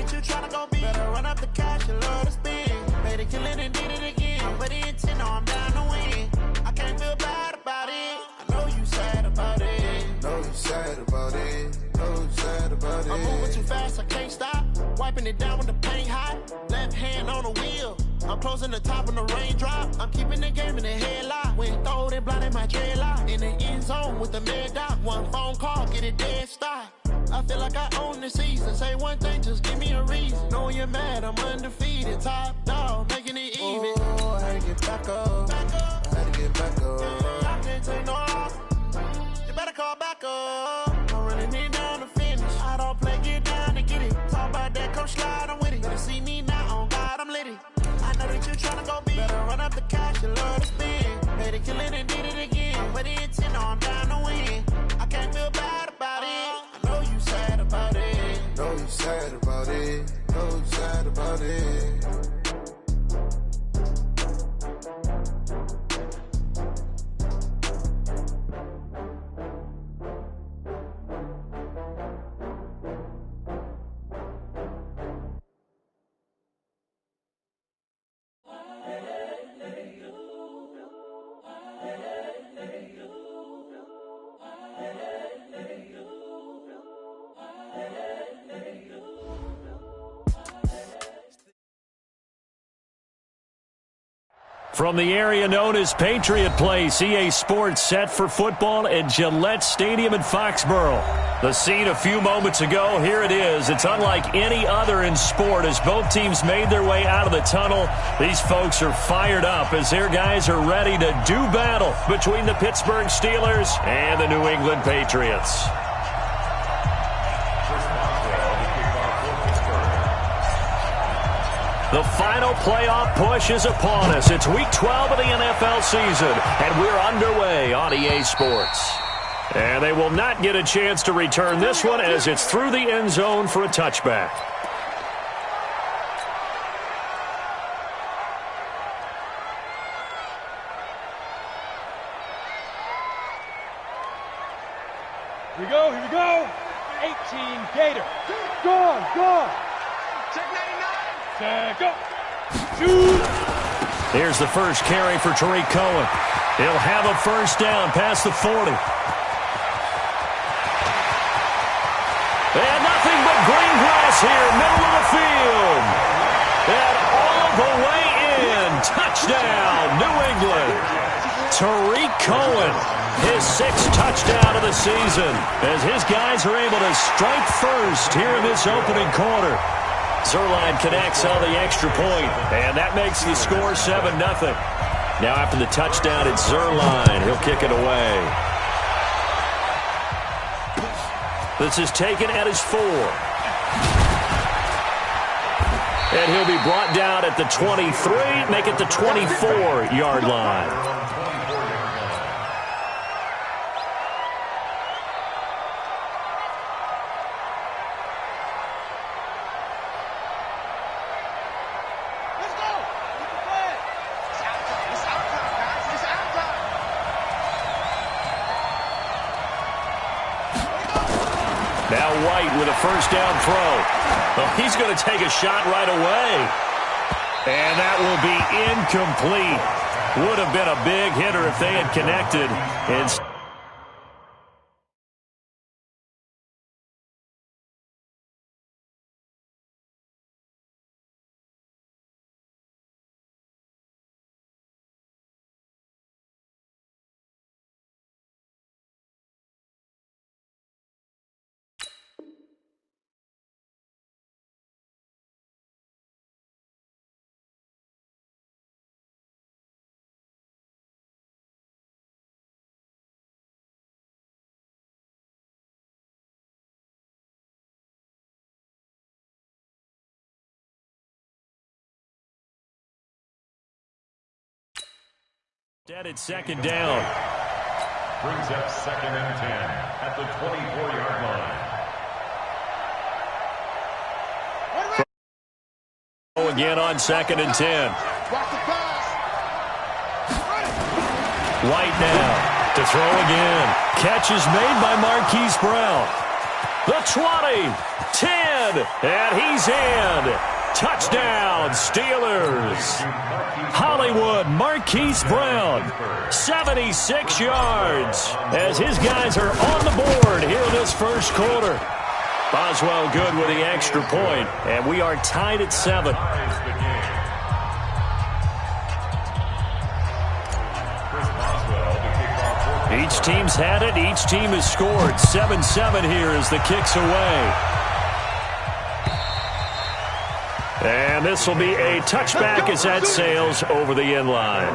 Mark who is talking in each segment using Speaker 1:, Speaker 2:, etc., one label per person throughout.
Speaker 1: that you tryna go be. Better run up the cash, you love to spend. Made a killing and did it again. But the intent, no, I'm down to win. I can't feel bad about it. I know you sad about it.
Speaker 2: Know you sad about it. Know you sad about it.
Speaker 1: I'm moving too fast, I can't stop. Wiping it down with the paint hot. Left hand on the wheel. I'm closing the top when the raindrop. I'm keeping the game in the headlock. When throwed and blinded my dreadlock. In the end zone with the mad dot. One phone call, get it dead stop. I feel like I own the season. Say one thing, just give me a reason. Knowing you're mad, I'm undefeated. Top dog, making it even.
Speaker 2: Oh, I had to get back up. I had to get back up.
Speaker 1: I can't take no loss. You better call back up. I'm running it down to finish. I don't play, get down to get it. Talk about that, come slide, I'm with it. Better see me now, on God, I'm litty. I know that you tryna go be. Better run up the cash, you love to spend. Made a killing and did it again. But the intent, no, I'm down to win. I can't feel bad about it. I know you sad about it.
Speaker 2: Know you sad about it. Know you sad about it.
Speaker 3: From the area known as Patriot Place, EA Sports set for football at Gillette Stadium in Foxborough. The scene a few moments ago, here it is. It's unlike any other in sport as both teams made their way out of the tunnel. These folks are fired up as their guys are ready to do battle between the Pittsburgh Steelers and the New England Patriots. The final playoff push is upon us. It's Week 12 of the NFL season, and we're underway on EA Sports. And they will not get a chance to return this one as it's through the end zone for a touchback.
Speaker 4: Here we go. 18 Gator. Gone. Check 99. Go. Shoot.
Speaker 3: Here's the first carry for Tariq Cohen. He'll have a first down past the 40. And nothing but green grass here, middle of the field. And all the way in. Touchdown, New England. Tariq Cohen, his sixth touchdown of the season, as his guys are able to strike first here in this opening quarter. Zerline connects on the extra point, and that makes the score 7-0. Now after the touchdown, it's Zerline. He'll kick it away. This is taken at his 4. And he'll be brought down at the 23, make it the 24-yard line. Now White with a first down throw. Well, he's going to take a shot right away. And that will be incomplete. Would have been a big hitter if they had connected. Dead at second down.
Speaker 5: Brings up 2nd and 10 at the 24-yard line.
Speaker 3: Again on 2nd and 10. White now to throw again. Catch is made by Marquise Brown. the 20, 10, and he's in. Touchdown, Steelers. Hollywood Marquise Brown, 76 yards, as his guys are on the board here in this first quarter. Boswell good with the extra point, and we are tied at 7. Each team's had it. Each team has scored. 7-7 here as the kick's away. And this will be a touchback as that sails over the end line.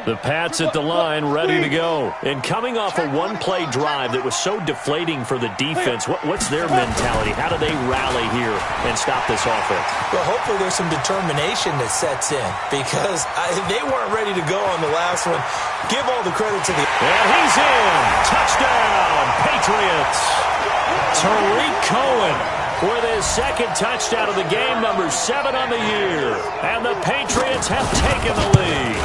Speaker 3: The Pats at the line, ready to go. And coming off a one-play drive that was so deflating for the defense, what's their mentality? How do they rally here and stop this offense?
Speaker 6: Well, hopefully there's some determination that sets in, because they weren't ready to go on the last one. Give all the credit to the...
Speaker 3: And he's in. Touchdown, Patriots. Tariq Cohen with his second touchdown of the game, number 7 on the year. And the Patriots have taken the lead.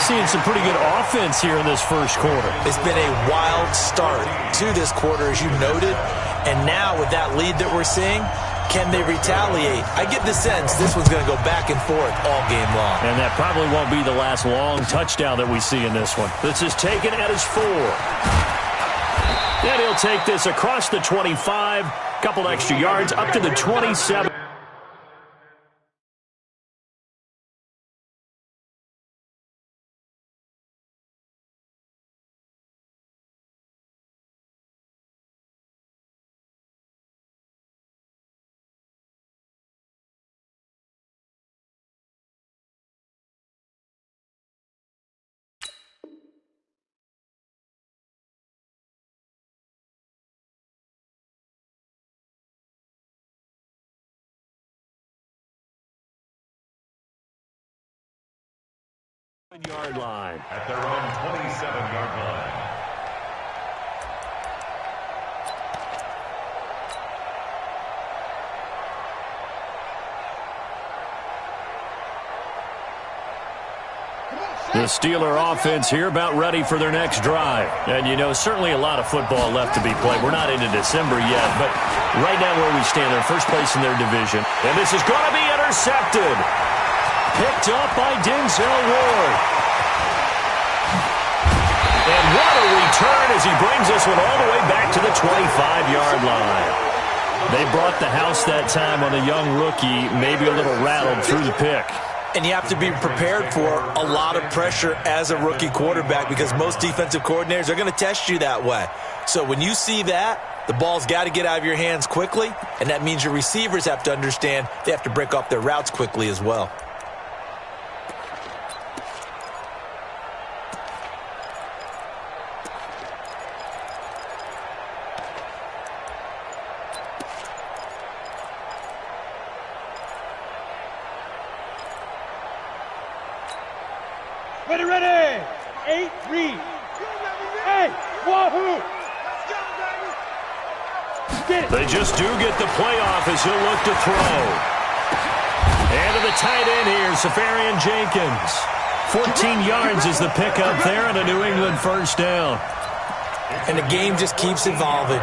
Speaker 3: Seeing some pretty good offense here in this first quarter.
Speaker 6: It's been a wild start to this quarter, as you noted. And now with that lead that we're seeing, can they retaliate? I get the sense this one's going to go back and forth all game long.
Speaker 3: And that probably won't be the last long touchdown that we see in this one. This is taken at his 4. And he'll take this across the 25, couple extra yards up to the 27. Yard line.
Speaker 5: At their own 27-yard line.
Speaker 3: The Steeler offense here about ready for their next drive. And, you know, certainly a lot of football left to be played. We're not into December yet, but right now where we stand, they're first place in their division. And this is going to be intercepted. Picked up by Denzel Ward. And what a return as he brings this one all the way back to the 25-yard line. They brought the house that time on a young rookie, maybe a little rattled through the pick.
Speaker 6: And you have to be prepared for a lot of pressure as a rookie quarterback, because most defensive coordinators are going to test you that way. So when you see that, the ball's got to get out of your hands quickly, and that means your receivers have to understand they have to break off their routes quickly as well.
Speaker 4: Ready. 8 read. Hey, wahoo!
Speaker 3: They just do get the playoff as he'll look to throw. And to the tight end here, Safarian Jenkins. 14 yards is the pickup there and a New England first down.
Speaker 6: And the game just keeps evolving.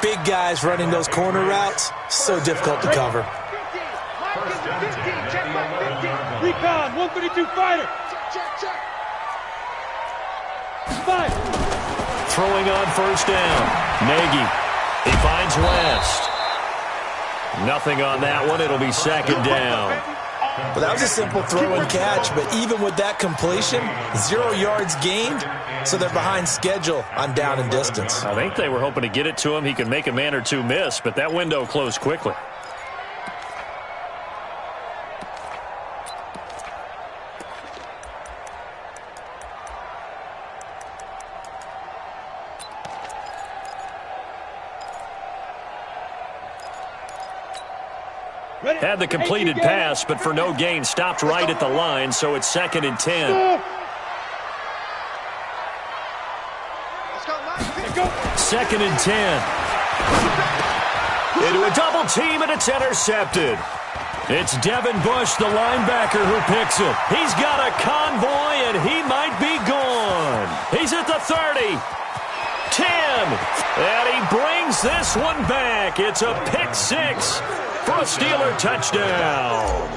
Speaker 6: Big guys running those corner routes, so difficult to cover.
Speaker 4: Recon, 132 fighter. Check. Five.
Speaker 3: Throwing on first down. Nagy. He finds West. Nothing on that one. It'll be second down.
Speaker 6: Well, that was a simple throw and catch, but even with that completion, 0 yards gained, so they're behind schedule on down and distance.
Speaker 3: I think they were hoping to get it to him. He could make a man or two miss, but that window closed quickly. Had the completed pass, but for no gain, stopped right at the line, so it's 2nd and 10. 2nd and 10. Into a double team, and it's intercepted. It's Devin Bush, the linebacker, who picks it. He's got a convoy, and he might be gone. He's at the 30. 10. And he brings this one back. It's a pick six for a Steeler touchdown.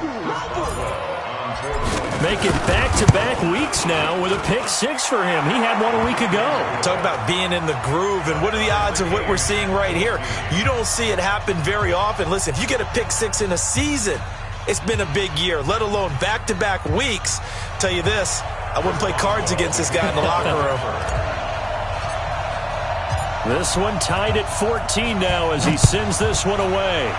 Speaker 3: Making back-to-back weeks now with a pick six for him. He had one a week ago.
Speaker 6: Talk about being in the groove, and what are the odds of what we're seeing right here? You don't see it happen very often. Listen, if you get a pick six in a season, it's been a big year, let alone back-to-back weeks. Tell you this, I wouldn't play cards against this guy in the locker room.
Speaker 3: This one tied at 14 now as he sends this one away.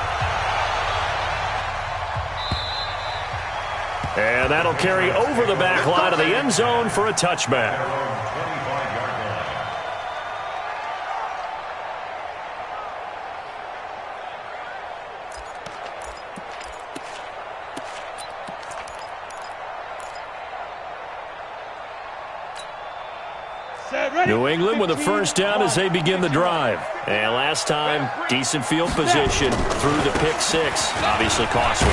Speaker 3: And that'll carry over the back line of the end zone for a touchback. New England with a first down as they begin the drive. And last time, decent field position through the pick six. Obviously costly.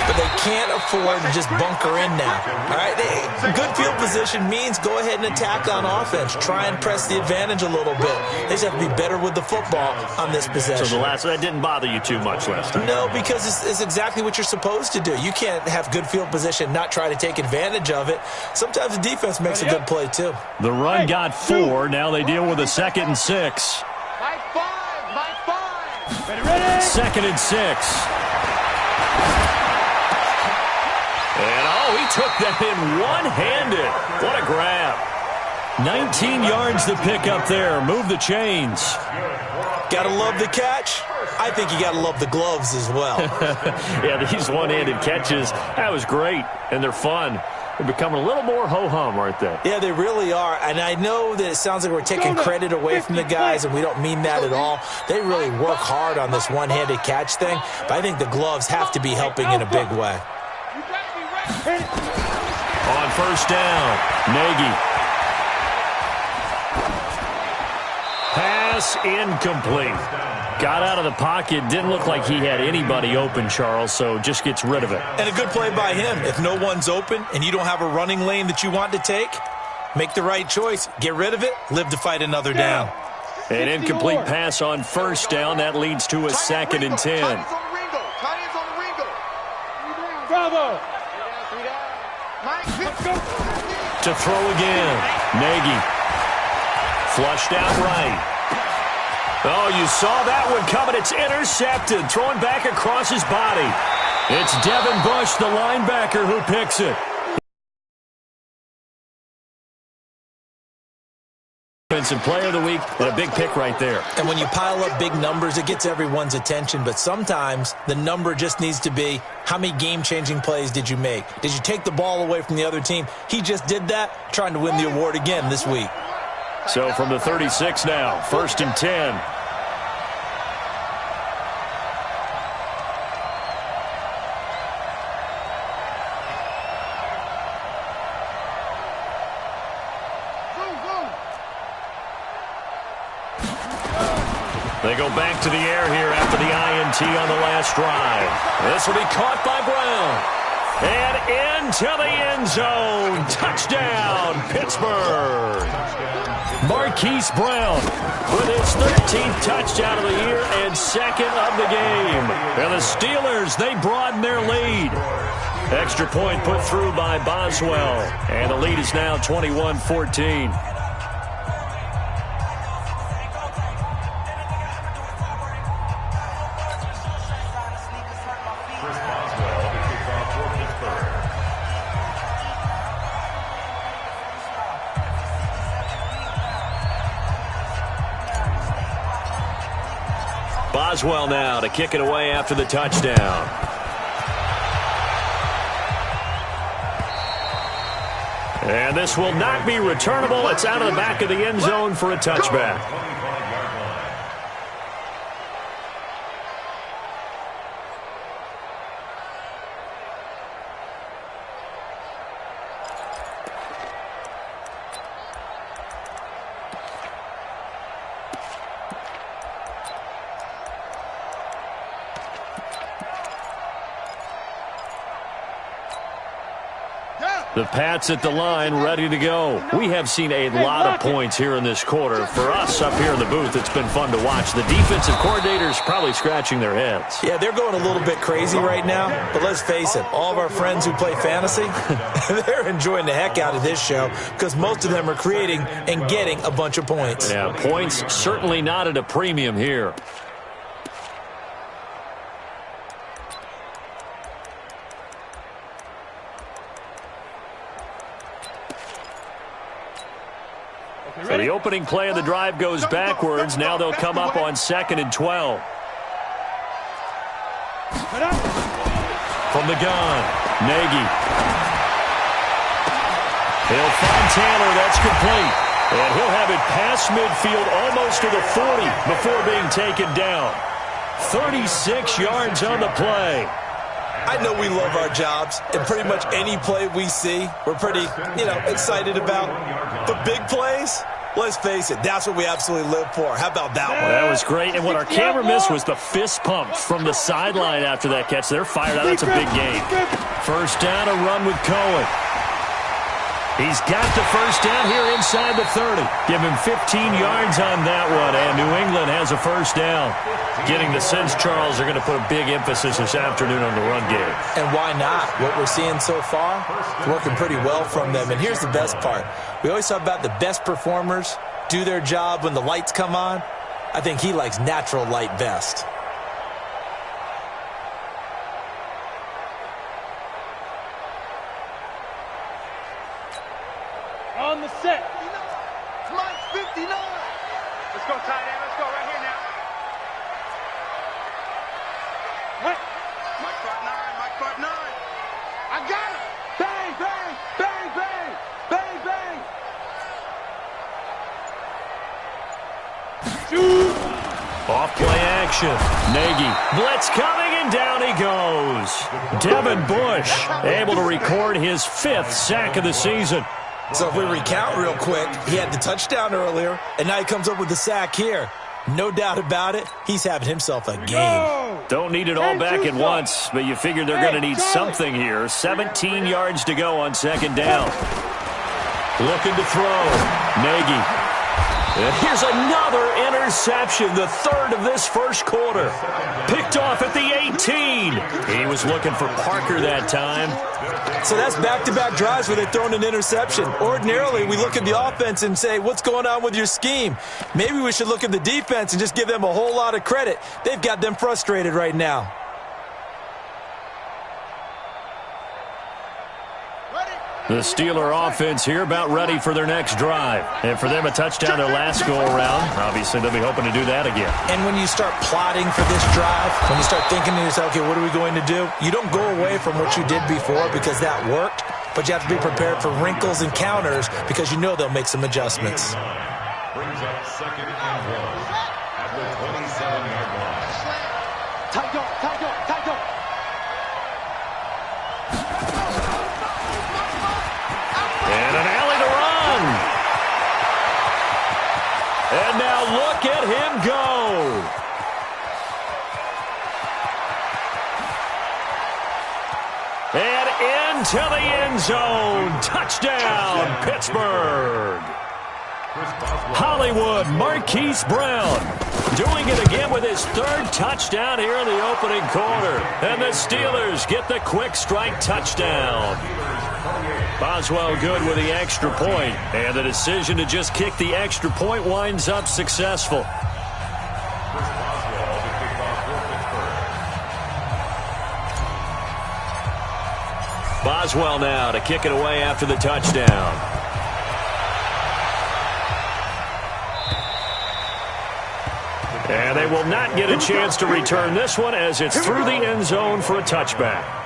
Speaker 6: But they can't afford to just bunker in now. All right, good field position means go ahead and attack on offense. Try and press the advantage a little bit. They just have to be better with the football on this possession.
Speaker 3: So that didn't bother you too much last time?
Speaker 6: No, because it's exactly what you're supposed to do. You can't have good field position, not try to take advantage of it. Sometimes the defense makes a good play too.
Speaker 3: The run got 4. Now they deal with a 2nd and 6.
Speaker 1: Mike 5.
Speaker 4: Ready?
Speaker 3: 2nd and 6. And, he took that in one-handed. What a grab. 19 yards to pick up there. Move the chains.
Speaker 6: Got to love the catch. I think you got to love the gloves as well.
Speaker 3: Yeah, these one-handed catches, that was great, and they're fun. They're becoming a little more ho-hum, aren't they?
Speaker 6: Yeah, they really are. And I know that it sounds like we're taking credit away from the guys, and we don't mean that at all. They really work hard on this one-handed catch thing, but I think the gloves have to be helping in a big way.
Speaker 3: On first down, Nagy. Pass incomplete. Got out of the pocket. Didn't look like he had anybody open, Charles, so just gets rid of it.
Speaker 6: And a good play by him. If no one's open and you don't have a running lane that you want to take, make the right choice. Get rid of it. Live to fight another down.
Speaker 3: An incomplete pass on first down. That leads to a 2nd and 10.
Speaker 4: Bravo.
Speaker 3: To throw again. Nagy. Flushed out right. Oh, you saw that one coming. It's intercepted. Throwing back across his body. It's Devin Bush, the linebacker, who picks it. Defensive player of the week and a big pick right there.
Speaker 6: And when you pile up big numbers, it gets everyone's attention. But sometimes the number just needs to be, how many game-changing plays did you make? Did you take the ball away from the other team? He just did that, trying to win the award again this week.
Speaker 3: So from the 36 now, 1st and 10. They go back to the air here after the INT on the last drive. This will be caught by Brown. And into the end zone. Touchdown, Pittsburgh. Marquise Brown with his 13th touchdown of the year and 2nd of the game. And the Steelers, they broaden their lead. Extra point put through by Boswell. And the lead is now 21-14. Boswell now to kick it away after the touchdown. And this will not be returnable. It's out of the back of the end zone for a touchback. The Pats at the line, ready to go. We have seen a lot of points here in this quarter. For us up here in the booth, it's been fun to watch. The defensive coordinators probably scratching their heads.
Speaker 6: Yeah, they're going a little bit crazy right now, but let's face it, all of our friends who play fantasy, they're enjoying the heck out of this show because most of them are creating and getting a bunch of points.
Speaker 3: Yeah, points certainly not at a premium here. So the opening play of the drive goes backwards. Now they'll come up on 2nd and 12. From the gun, Nagy. He'll find Taylor. That's complete. And he'll have it past midfield almost to the 40 before being taken down. 36 yards on the play.
Speaker 6: I know we love our jobs, and pretty much any play we see, we're pretty, excited about. But big plays, let's face it, that's what we absolutely live for. How about that one?
Speaker 3: That was great. And what our camera missed was the fist pump from the sideline after that catch. They're fired out. That's a big game. First down, a run with Cohen. He's got the first down here inside the 30. Give him 15 yards on that one, and New England has a first down. Getting the sense, Charles, are going to put a big emphasis this afternoon on the run game.
Speaker 6: And why not? What we're seeing so far, it's working pretty well from them. And here's the best part. We always talk about the best performers do their job when the lights come on. I think he likes natural light best.
Speaker 4: On the set.
Speaker 1: Mike's 59.
Speaker 4: Let's go, tight end. Let's go right here now. What?
Speaker 1: Mike's 5'9". Mike's 5'9". I got it. Bang, bang, bang, bang, bang, bang.
Speaker 4: Shoot.
Speaker 3: Off play action. Nagy. Blitz coming, and down he goes. Devin Bush able to record his 5th sack of the season.
Speaker 6: So if we recount real quick, he had the touchdown earlier, and now he comes up with the sack here. No doubt about it, he's having himself a game.
Speaker 3: Don't need it all back at once, but you figure they're going to need something here. 17 yards to go on 2nd down. Looking to throw. Nagy. And here's another interception, the 3rd of this first quarter. Picked off at the 18. He was looking for Parker that time.
Speaker 6: So that's back-to-back drives where they're throwing an interception. Ordinarily, we look at the offense and say, what's going on with your scheme? Maybe we should look at the defense and just give them a whole lot of credit. They've got them frustrated right now.
Speaker 3: The Steeler offense here about ready for their next drive. And for them, a touchdown their last go-around. Obviously, they'll be hoping to do that again.
Speaker 6: And when you start plotting for this drive, when you start thinking to yourself, okay, what are we going to do? You don't go away from what you did before because that worked, but you have to be prepared for wrinkles and counters because you know they'll make some adjustments.
Speaker 5: Brings up 2nd and 1 at the 27-yard line.
Speaker 1: Tight go, tight go, tight go.
Speaker 3: And an alley to run. And now look at him go. And into the end zone. Touchdown, Pittsburgh. Hollywood Marquise Brown doing it again with his 3rd touchdown here in the opening quarter. And the Steelers get the quick strike touchdown. Boswell good with the extra point, and the decision to just kick the extra point winds up successful. Boswell now to kick it away after the touchdown. And they will not get a chance to return this one as it's through the end zone for a touchback.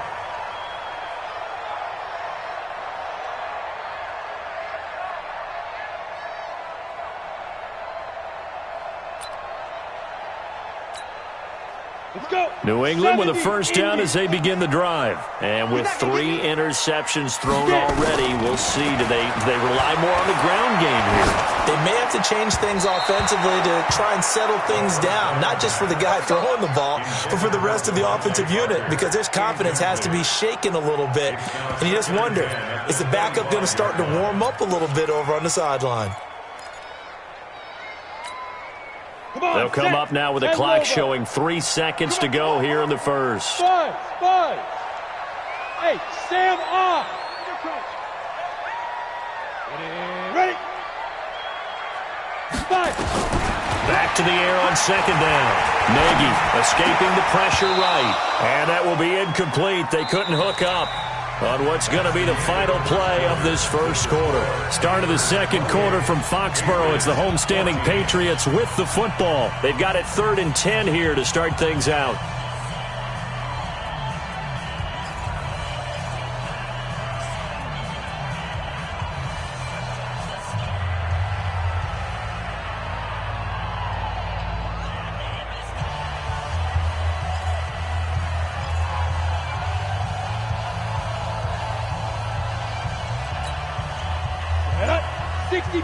Speaker 4: Let's go.
Speaker 3: New England with a first down as they begin the drive. And with 3 interceptions thrown already, we'll see. Do they rely more on the ground game here?
Speaker 6: They may have to change things offensively to try and settle things down, not just for the guy throwing the ball, but for the rest of the offensive unit, because their confidence has to be shaken a little bit. And you just wonder, is the backup going to start to warm up a little bit over on the sideline?
Speaker 3: They'll come up now with a clock showing 3 seconds to go here in the first.
Speaker 4: 5. Hey, Sam off. Ready. 5.
Speaker 3: Back to the air on second down. Nagy escaping the pressure right. And that will be incomplete. They couldn't hook up on what's going to be the final play of this first quarter. Start of the second quarter from Foxborough. It's the homestanding Patriots with the football. They've got it 3rd and 10 here to start things out.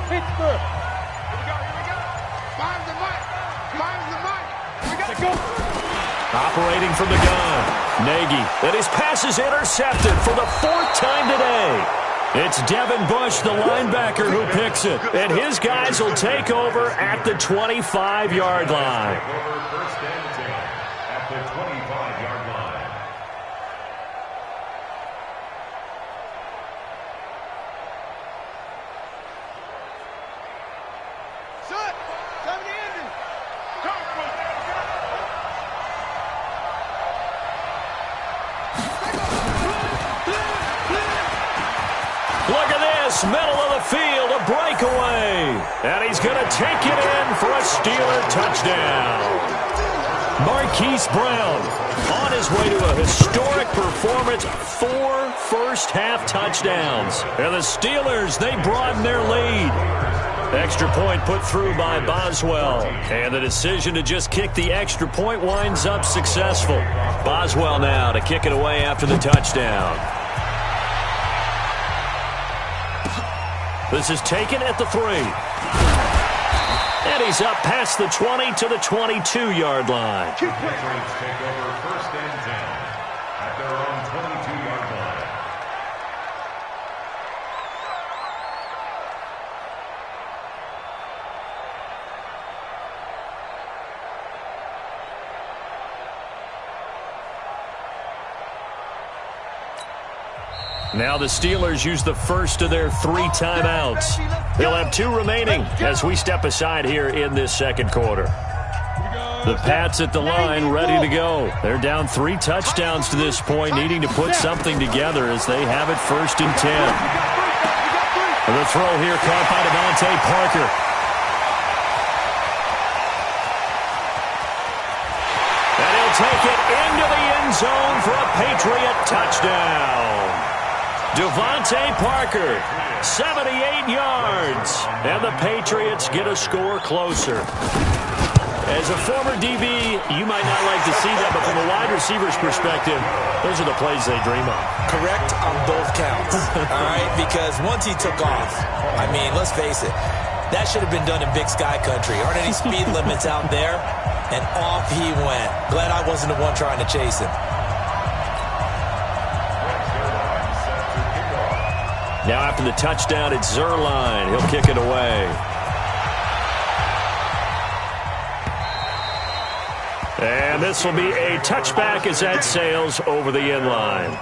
Speaker 4: Pittsburgh. Here we go. Find the mic. We got to go.
Speaker 3: Operating from the gun. Nagy. And his pass is intercepted for the 4th time today. It's Devin Bush, the linebacker, who picks it. And his guys will take over at the 25-yard line.
Speaker 5: First and 10 at the 25-yard line.
Speaker 3: Middle of the field, a breakaway. And he's going to take it in for a Steeler touchdown. Marquise Brown on his way to a historic performance, 4 first-half touchdowns. And the Steelers, they broaden their lead. Extra point put through by Boswell. And the decision to just kick the extra point winds up successful. Boswell now to kick it away after the touchdown. This is taken at the 3. And he's up past the 20 to the 22-yard line.
Speaker 5: Patriots take over first and 10 at their own 22-yard line.
Speaker 3: Now the Steelers use the first of their 3 timeouts. They'll have 2 remaining as we step aside here in this second quarter. The Pats at the line ready to go. They're down 3 touchdowns to this point, needing to put something together as they have it 1st and 10. The throw here caught by Devontae Parker. And he'll take it into the end zone for a Patriot touchdown. Devontae Parker, 78 yards, and the Patriots get a score closer. As a former DB, you might not like to see that, but from a wide receiver's perspective, those are the plays they dream of.
Speaker 6: Correct on both counts, all right? Because once he took off, I mean, let's face it, that should have been done in Big Sky Country. Aren't any speed limits out there? And off he went. Glad I wasn't the one trying to chase him.
Speaker 3: Now after the touchdown, it's Zerline. He'll kick it away. And this will be a touchback as that sails over the end line.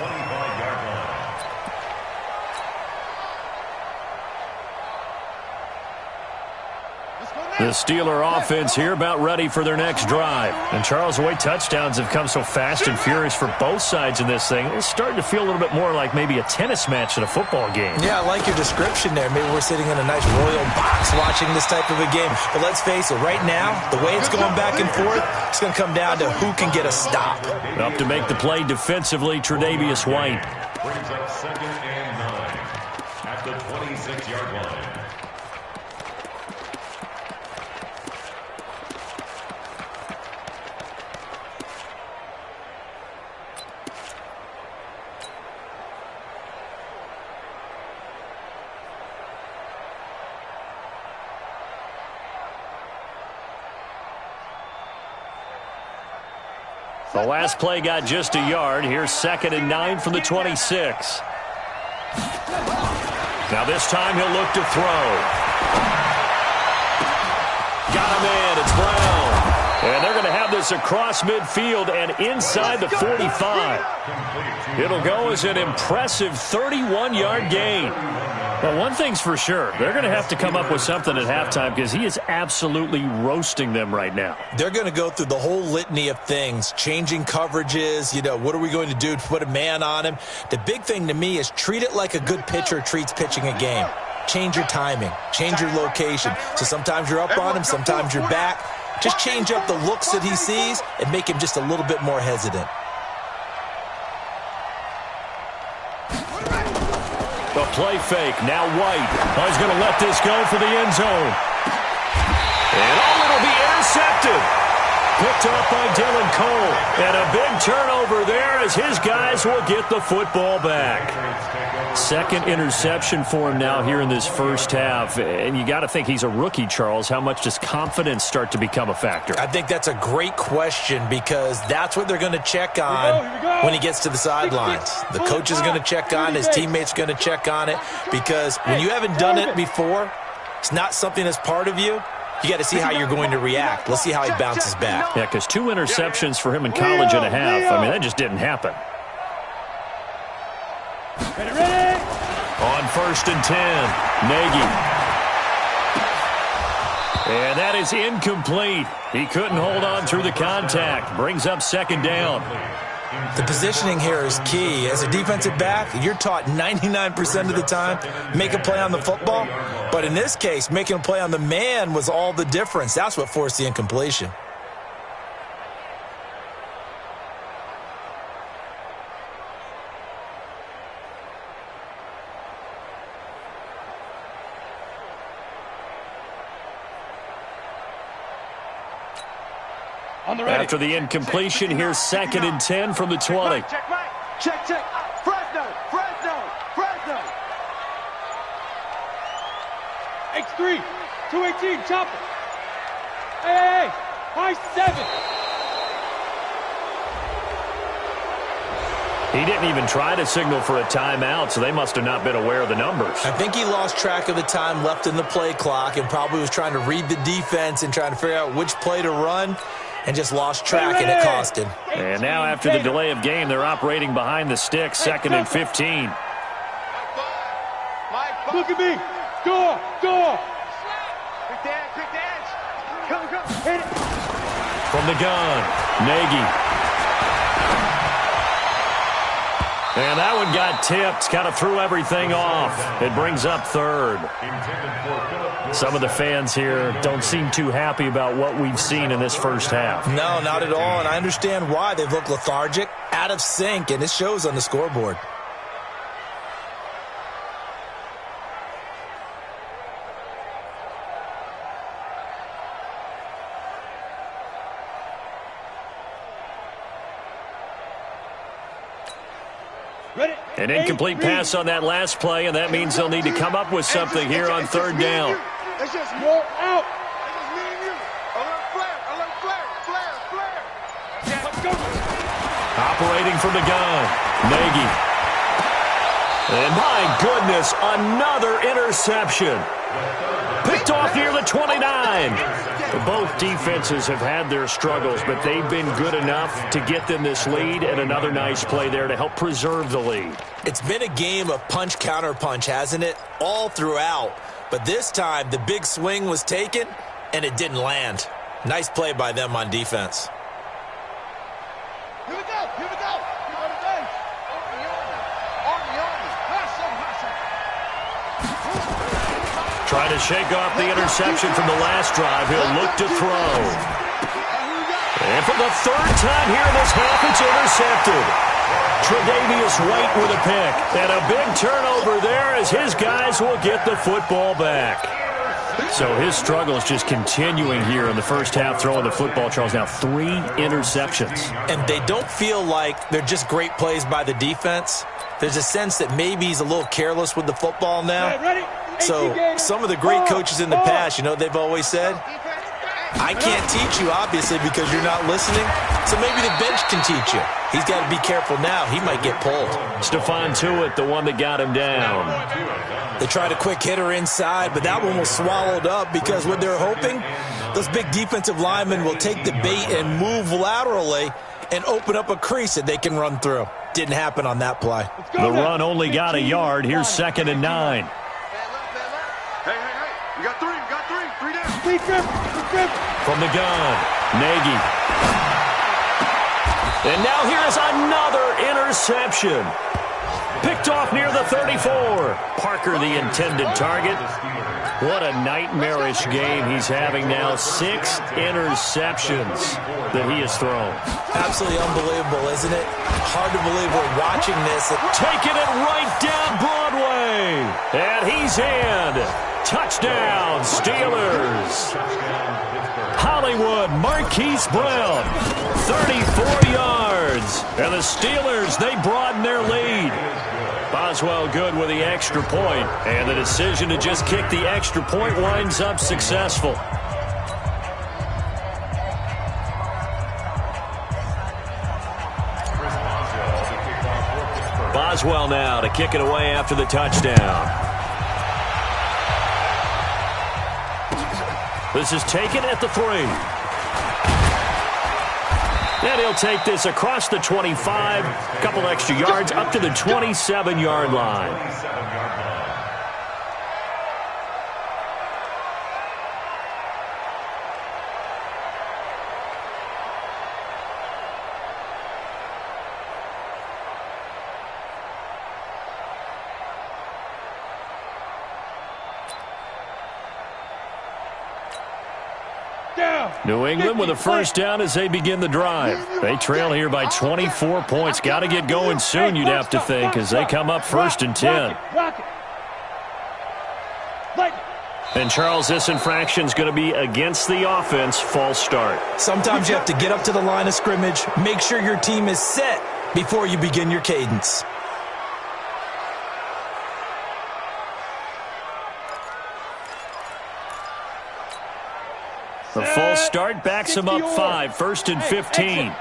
Speaker 3: The Steeler offense here about ready for their next drive. And Charles, the way touchdowns have come so fast and furious for both sides in this thing, it's starting to feel a little bit more like maybe a tennis match than a football game. Yeah, I like your description there. Maybe we're sitting in a nice royal box watching this type of a game. But let's face it, right now, the way it's going back and forth, it's going to come down to who can get a stop. Up to make the play defensively, Tre'Davious White.
Speaker 5: Brings up 2nd and 9 at the 26-yard line.
Speaker 3: The last play got just a yard. Here's 2nd and 9 from the 26. Now this time he'll look to throw. Got him in. It's Brown. And they're going to have this across midfield and inside the 45. It'll go as an impressive 31-yard gain. Well, one thing's for sure. They're going to have to come up with something at halftime because he is absolutely roasting them right now.
Speaker 6: They're going to go through the whole litany of things, changing coverages. You know, what are we going to do to put a man on him? The big thing to me is treat it like a good pitcher treats pitching a game. Change your timing. Change your location. So sometimes you're up on him, sometimes you're back. Just change up the looks that he sees and make him just a little bit more hesitant.
Speaker 3: The play fake. Now White. Oh, he's going to let this go for the end zone. And it'll be intercepted. Picked up by Dylan Cole. And a big turnover there as his guys will get the football back. 2nd interception for him now here in this first half. And you got to think he's a rookie, Charles. How much does confidence start to become a factor?
Speaker 6: I think that's a great question because that's what they're going to check on when he gets to the sidelines. The coach is going to check on it. His teammates are going to check on it because when you haven't done it before, it's not something that's part of you. You got to see how you're going to react. Let's see how he bounces back.
Speaker 3: Yeah, because 2 interceptions for him in college and a half. I mean, that just didn't happen.
Speaker 4: Ready?
Speaker 3: On 1st and 10, Nagy. And that is incomplete. He couldn't hold on through the contact. Brings up 2nd down.
Speaker 6: The positioning here is key. As a defensive back, you're taught 99% of the time, make a play on the football. But in this case, making a play on the man was all the difference. That's what forced the incompletion.
Speaker 3: After the incompletion, here's 2nd and 10 from the 20.
Speaker 4: Check. Fresno. X3, 218, chopper. Hey, high 7.
Speaker 3: He didn't even try to signal for a timeout, so they must have not been aware of the numbers.
Speaker 6: I think he lost track of the time left in the play clock and probably was trying to read the defense and trying to figure out which play to run and just lost track, and it cost him.
Speaker 3: And now after the delay of game, they're operating behind the sticks, 2nd and 15.
Speaker 4: Look at me. Door. Quick dance. Come. Hit it.
Speaker 3: From the gun, Nagy. And that one got tipped, kind of threw everything off. It brings up 3rd. Some of the fans here don't seem too happy about what we've seen in this first half.
Speaker 6: No, not at all, and I understand why. They've looked lethargic, out of sync, and it shows on the scoreboard.
Speaker 3: An incomplete pass on that last play, and that means they'll need to come up with something here on 3rd down.
Speaker 4: It's just roll out.
Speaker 3: Operating from the gun, Nagy. And my goodness, another interception. Picked off near the 29. Both defenses have had their struggles, but they've been good enough to get them this lead, and another nice play there to help preserve the lead.
Speaker 6: It's been a game of punch-counter-punch, hasn't it? All throughout. But this time, the big swing was taken, and it didn't land. Nice play by them on defense.
Speaker 4: Here we go.
Speaker 3: Trying to shake off the interception from the last drive. He'll look to throw. And for the 3rd time here in this half, it's intercepted. Tre'Davious White with a pick. And a big turnover there as his guys will get the football back. So his struggle is just continuing here in the first half, throwing the football, Charles. Now 3 interceptions.
Speaker 6: And they don't feel like they're just great plays by the defense. There's a sense that maybe he's a little careless with the football now.
Speaker 4: Ready?
Speaker 6: So some of the great coaches in the past, you know what they've always said? I can't teach you, obviously, because you're not listening. So maybe the bench can teach you. He's got to be careful now. He might get pulled.
Speaker 3: Stephon Tuitt, the one that got him down.
Speaker 6: They tried a quick hitter inside, but that one was swallowed up because what they're hoping, those big defensive linemen will take the bait and move laterally and open up a crease that they can run through. Didn't happen on that play.
Speaker 3: The run only got a yard. Here's 2nd and 9.
Speaker 4: Hey, we got three down.
Speaker 3: From the gun, Nagy. And now here's another interception. Picked off near the 34. Parker, the intended target. What a nightmarish game he's having now. 6 interceptions that he has thrown.
Speaker 6: Absolutely unbelievable, isn't it? Hard to believe we're watching this.
Speaker 3: Taking it right down Broadway. And he's in. Touchdown, Steelers. Hollywood, Marquise Brown, 34 yards. And the Steelers, they broaden their lead. Boswell good with the extra point. And the decision to just kick the extra point winds up successful. Boswell now to kick it away after the touchdown. This is taken at the 3. And he'll take this across the 25, a couple extra yards up to the 27-yard line. New England with a first down as they begin the drive. They trail here by 24 points. Got to get going soon, you'd have to think, as they come up 1st and 10. And Charles, this infraction's going to be against the offense. False start.
Speaker 6: Sometimes you have to get up to the line of scrimmage, make sure your team is set before you begin your cadence.
Speaker 3: The false start backs him up 5, 1st and 15.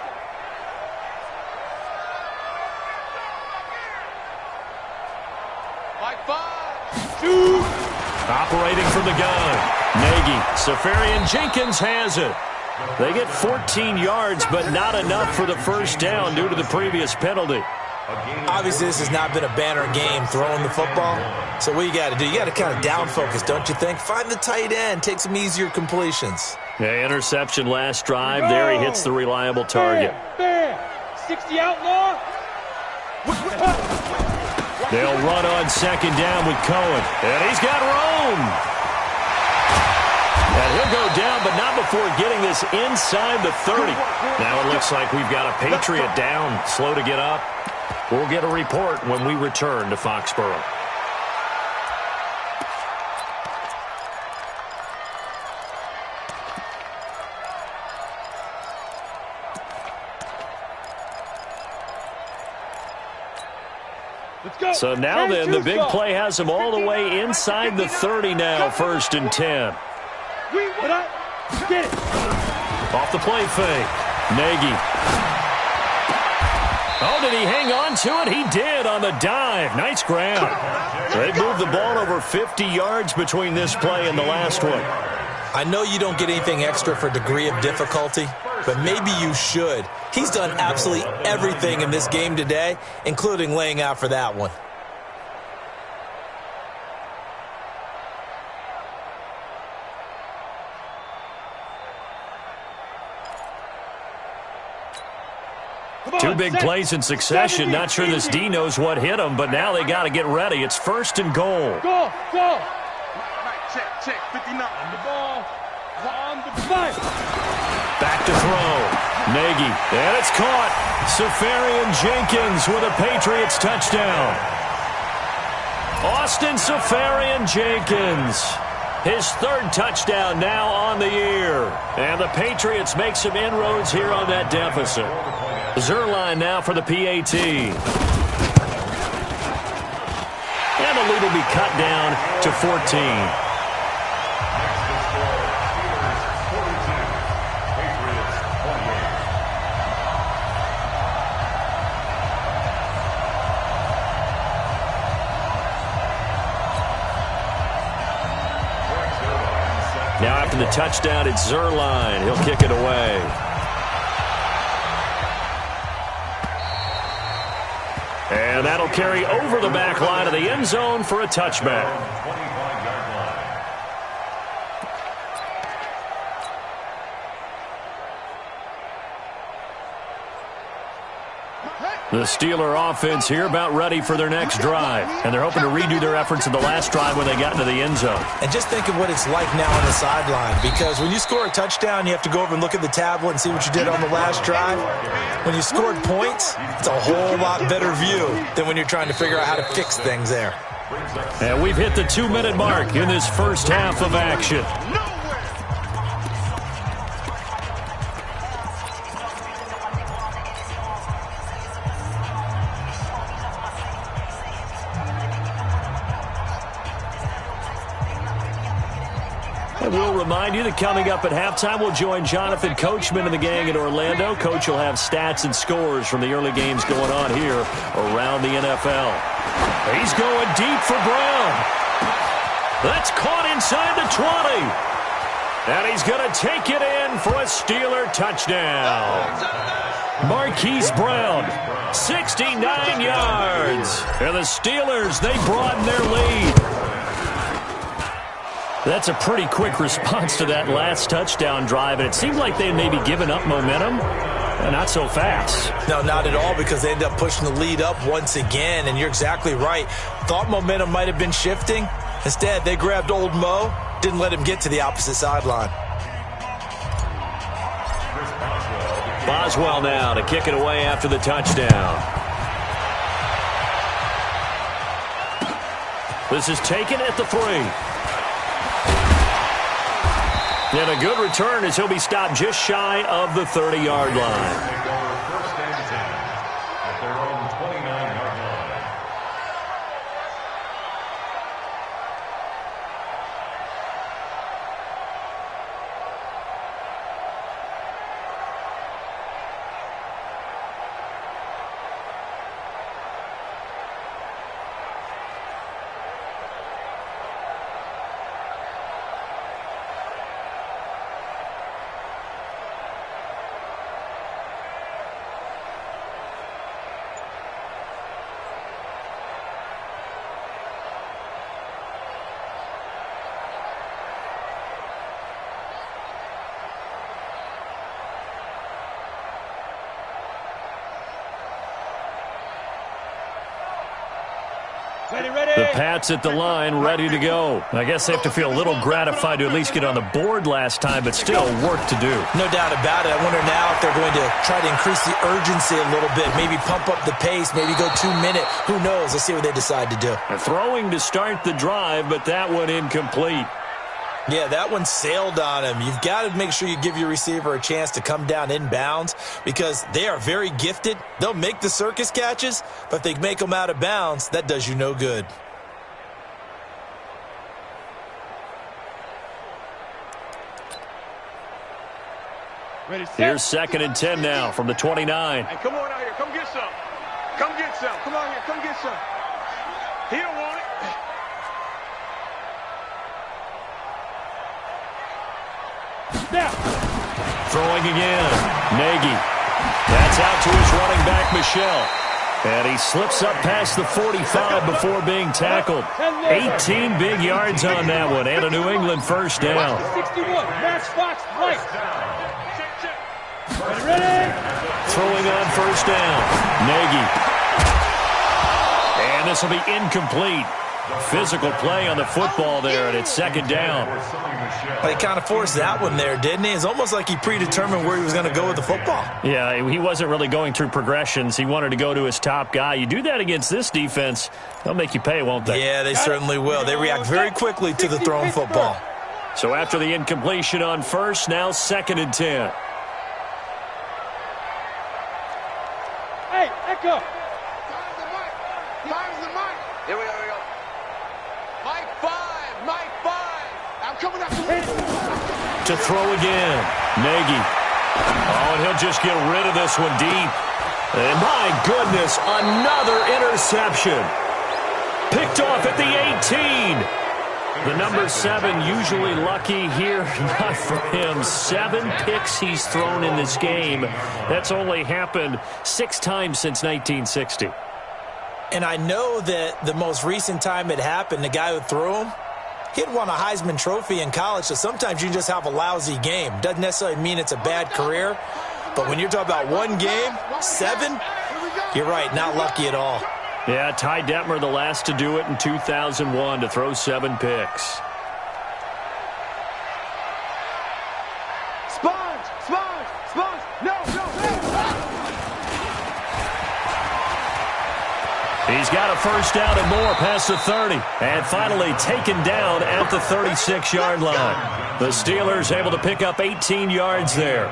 Speaker 3: Operating from the gun, Nagy. Safarian-Jenkins has it. They get 14 yards, but not enough for the first down due to the previous penalty.
Speaker 6: Obviously, this has not been a banner game throwing the football. So what you got to do, you got to kind of down focus, don't you think? Find the tight end, take some easier completions.
Speaker 3: Yeah, interception last drive. There he hits the reliable target.
Speaker 4: 60 outlaw.
Speaker 3: They'll run on 2nd down with Cohen. And he's got room. And he'll go down, but not before getting this inside the 30. Now it looks like we've got a Patriot down, slow to get up. We'll get a report when we return to Foxborough. So now then, the big play has him all the way inside the 30 now, 1st and 10. Off the play fake. Nagy. Oh, did he hang on to it? He did on the dive. Nice grab. They moved the ball over 50 yards between this play and the last one.
Speaker 6: I know you don't get anything extra for degree of difficulty, but maybe you should. He's done absolutely everything in this game today, including laying out for that one.
Speaker 3: Two big plays in succession. Not sure this D knows what hit him, but now they got to get ready. It's 1st and goal.
Speaker 4: Go. Check. 59. On the ball. On the fight.
Speaker 3: Back to throw. Nagy. And it's caught. Safarian-Jenkins with a Patriots touchdown. Austin Safarian-Jenkins. His 3rd touchdown now on the year. And the Patriots make some inroads here on that deficit. Zerline now for the PAT. And the lead will be cut down to 14. Now after the touchdown, it's Zerline. He'll kick it away. And that'll carry over the back line of the end zone for a touchback. The Steeler offense here about ready for their next drive. And they're hoping to redo their efforts in the last drive when they got into the end zone.
Speaker 6: And just think of what it's like now on the sideline. Because when you score a touchdown, you have to go over and look at the tablet and see what you did on the last drive. When you scored points, it's a whole lot better view than when you're trying to figure out how to fix things there.
Speaker 3: And we've hit the 2-minute mark in this first half of action. We'll remind you that coming up at halftime, we'll join Jonathan Coachman and the gang in Orlando. Coach will have stats and scores from the early games going on here around the NFL. He's going deep for Brown. That's caught inside the 20. And he's going to take it in for a Steeler touchdown. Marquise Brown, 69 yards. And the Steelers, they broaden their lead. That's a pretty quick response to that last touchdown drive, and it seemed like they had maybe given up momentum. Not so fast.
Speaker 6: No, not at all, because they ended up pushing the lead up once again, and you're exactly right. Thought momentum might have been shifting. Instead, they grabbed old Mo, didn't let him get to the opposite sideline.
Speaker 3: Boswell now to kick it away after the touchdown. This is taken at the 3. And a good return as he'll be stopped just shy of the 30-yard line.
Speaker 5: First and 10 at their own 29-yard line.
Speaker 3: The Pats at the line, ready to go. I guess they have to feel a little gratified to at least get on the board last time, but still work to do.
Speaker 6: No doubt about it. I wonder now if they're going to try to increase the urgency a little bit, maybe pump up the pace, maybe go 2-minute. Who knows? Let's see what they decide to do.
Speaker 3: Throwing to start the drive, but that one incomplete.
Speaker 6: Yeah, that one sailed on him. You've got to make sure you give your receiver a chance to come down inbounds because they are very gifted. They'll make the circus catches, but if they make them out of bounds, that does you no good.
Speaker 3: Here's 2nd and 10 now from the 29.
Speaker 4: Hey, come on out here. Come get some. Come get some. Come on here. Come get some. He don't want it.
Speaker 3: Snap. Throwing again. Nagy. That's out to his running back, Michelle. And he slips up past the 45 before being tackled. 18 big yards on that one. And a New England first down.
Speaker 4: 61. Matchbox right. Ready?
Speaker 3: Throwing on first down. Nagy. And this will be incomplete. Physical play on the football there, and it's 2nd down.
Speaker 6: He kind of forced that one there, didn't he? It's almost like he predetermined where he was going to go with the football.
Speaker 3: Yeah, he wasn't really going through progressions. He wanted to go to his top guy. You do that against this defense, they'll make you pay, won't they?
Speaker 6: Yeah, they certainly will. They react very quickly to the thrown football.
Speaker 3: So after the incompletion on first, now 2nd and 10.
Speaker 4: Hey, Echo.
Speaker 7: Here we go. Mike 5. Mike 5. I'm coming up.
Speaker 3: To throw again. Nagy. Oh, and he'll just get rid of this one deep. And my goodness, another interception. Picked off at the 18. The number 7 usually lucky here, not for him. 7 picks he's thrown in this game. That's only happened 6 times since 1960.
Speaker 6: And I know that the most recent time it happened, the guy who threw him, he had won a Heisman Trophy in college, so sometimes you just have a lousy game. Doesn't necessarily mean it's a bad career, but when you're talking about one game, 7, you're right, not lucky at all.
Speaker 3: Yeah, Ty Detmer, the last to do it in 2001, to throw 7 picks.
Speaker 4: Sponge, no.
Speaker 3: He's got a first down and more past the 30. And finally taken down at the 36-yard line. The Steelers able to pick up 18 yards there.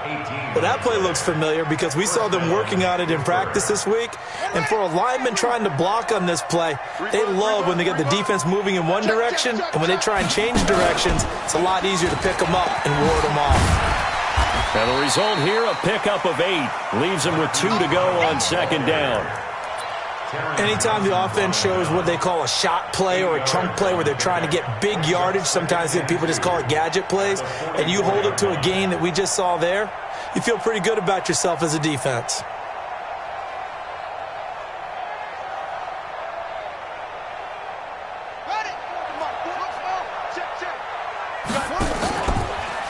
Speaker 6: Well, that play looks familiar because we saw them working on it in practice this week. And for a lineman trying to block on this play, they love when they get the defense moving in one direction. And when they try and change directions, it's a lot easier to pick them up and ward them off.
Speaker 3: And the result here, a pickup of 8. Leaves them with 2 to go on second down.
Speaker 6: Anytime the offense shows what they call a shot play or a chunk play where they're trying to get big yardage, sometimes people just call it gadget plays, and you hold it to a gain that we just saw there, you feel pretty good about yourself as a defense.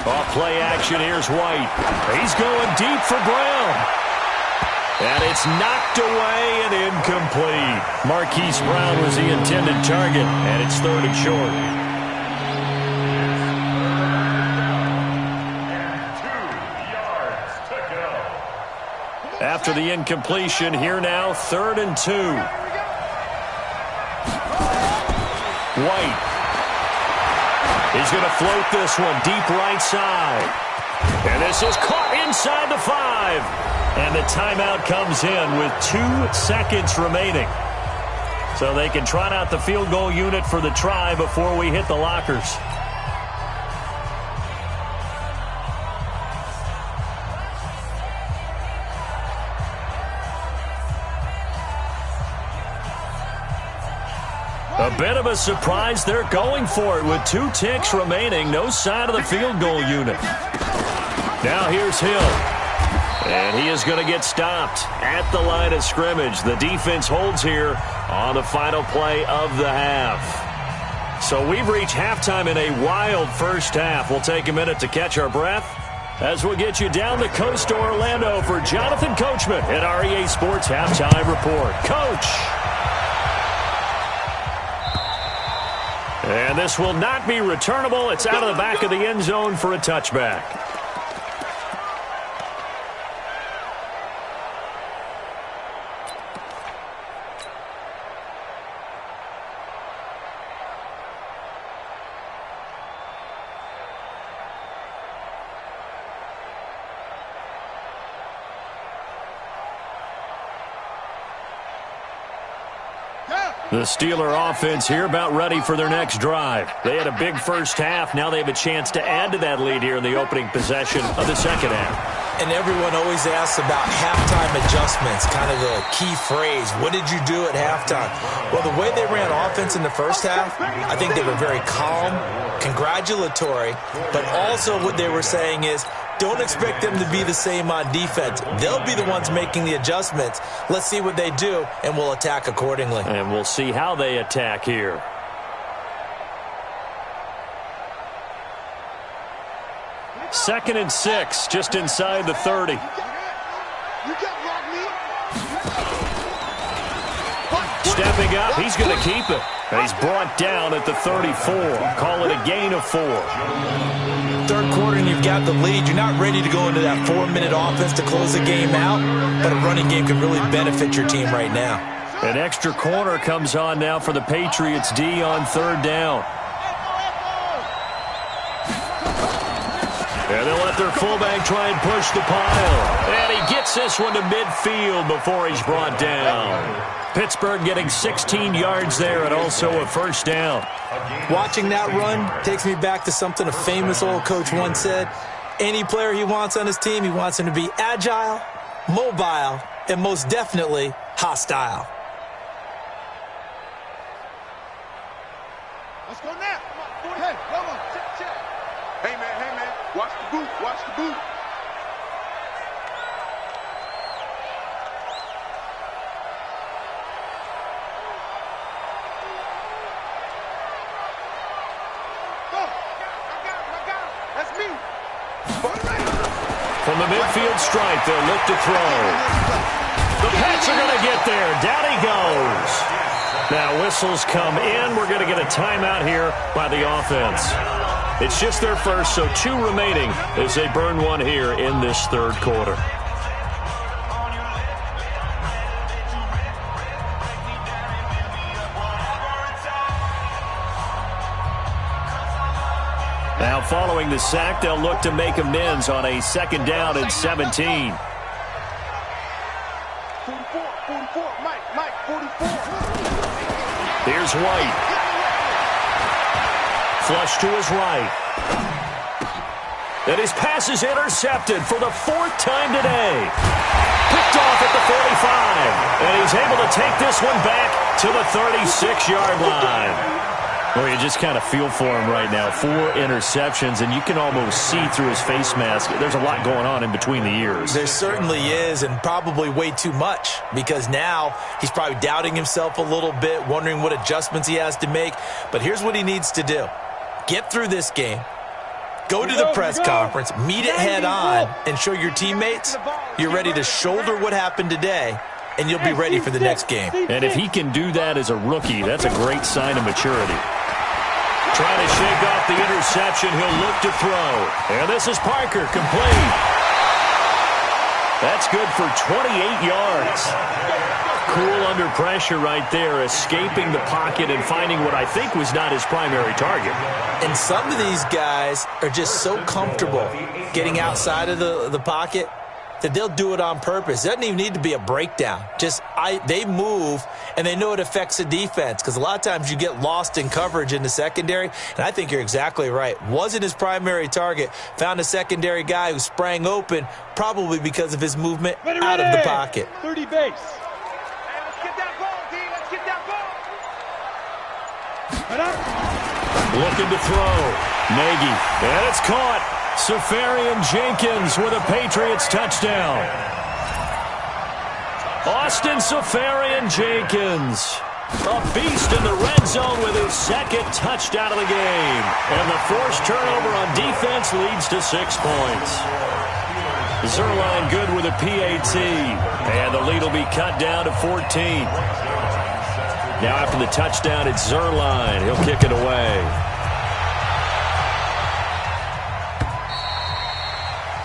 Speaker 3: Off play action, here's White. He's going deep for Brown. And it's knocked away and incomplete. Marquise Brown was the intended target, and it's 3rd and short.
Speaker 5: And 2 yards to go.
Speaker 3: After the incompletion, here now, 3rd and 2. White. He's going to float this one deep right side. And this is caught inside the 5. And the timeout comes in with 2 seconds remaining. So they can trot out the field goal unit for the try before we hit the lockers. A bit of a surprise. They're going for it with 2 ticks remaining. No sign of the field goal unit. Now here's Hill. And he is going to get stopped at the line of scrimmage. The defense holds here on the final play of the half. So we've reached halftime in a wild first half. We'll take a minute to catch our breath as we'll get you down the coast to Orlando for Jonathan Coachman at REA Sports Halftime Report. Coach! And this will not be returnable. It's out of the back of the end zone for a touchback. The Steeler offense here about ready for their next drive. They had a big first half. Now they have a chance to add to that lead here in the opening possession of the second half.
Speaker 6: And everyone always asks about halftime adjustments, kind of the key phrase. What did you do at halftime? Well, the way they ran offense in the first half, I think they were very calm, congratulatory, but also what they were saying is, don't expect them to be the same on defense. They'll be the ones making the adjustments. Let's see what they do, and we'll attack accordingly.
Speaker 3: And we'll see how they attack here. Second and 6, just inside the 30. Stepping up, he's going to keep it. And he's brought down at the 34. Call it a gain of 4.
Speaker 6: Third quarter and you've got the lead. You're not ready to go into that 4-minute offense to close the game out, but a running game can really benefit your team right now.
Speaker 3: An extra corner comes on now for the Patriots D on 3rd down. And they'll let their fullback try and push the pile. And he gets this one to midfield before he's brought down. Pittsburgh getting 16 yards there and also a first down.
Speaker 6: Watching that run takes me back to something a famous old coach once said. Any player he wants on his team, he wants him to be agile, mobile, and most definitely hostile.
Speaker 4: Let's go now. Watch the boot. Watch the boot.
Speaker 3: From the midfield stripe, they'll look to throw. The Pats are going to get there. Down he goes. Now whistles come in. We're going to get a timeout here by the offense. It's just their first, so 2 remaining as they burn one here in this third quarter. Now following the sack, they'll look to make amends on a 2nd down and 17.
Speaker 4: 44, Mike, 44.
Speaker 3: Here's White. Flush to his right. And his pass is intercepted for the 4th time today. Picked off at the 45. And he's able to take this one back to the 36-yard line. Well, you just kind of feel for him right now. 4 interceptions, and you can almost see through his face mask. There's a lot going on in between the ears.
Speaker 6: There certainly is, and probably way too much, because now he's probably doubting himself a little bit, wondering what adjustments he has to make. But here's what he needs to do. Get through this game. Go to the press conference, meet it head on, and show your teammates you're ready to shoulder what happened today, and you'll be ready for the next game.
Speaker 3: And if he can do that as a rookie, that's a great sign of maturity. Trying to shake off the interception, he'll look to throw. And this is Parker, complete. That's good for 28 yards. Cool under pressure right there, escaping the pocket and finding what I think was not his primary target.
Speaker 6: And some of these guys are just so comfortable getting outside of the pocket that they'll do it on purpose. It doesn't even need to be a breakdown. They move, and they know it affects the defense, because a lot of times you get lost in coverage in the secondary, and I think you're exactly right. Wasn't his primary target. Found a secondary guy who sprang open, probably because of his movement out of the pocket.
Speaker 4: 30 base. Hey, let's get that ball, D. Let's get that ball.
Speaker 3: Looking to throw. Nagy, and it's caught. Safarian Jenkins with a Patriots touchdown. Austin Safarian Jenkins, a beast in the red zone with his 2nd touchdown of the game. And the forced turnover on defense leads to 6 points. Zerline good with a PAT. And the lead will be cut down to 14. Now after the touchdown, it's Zerline. He'll kick it away.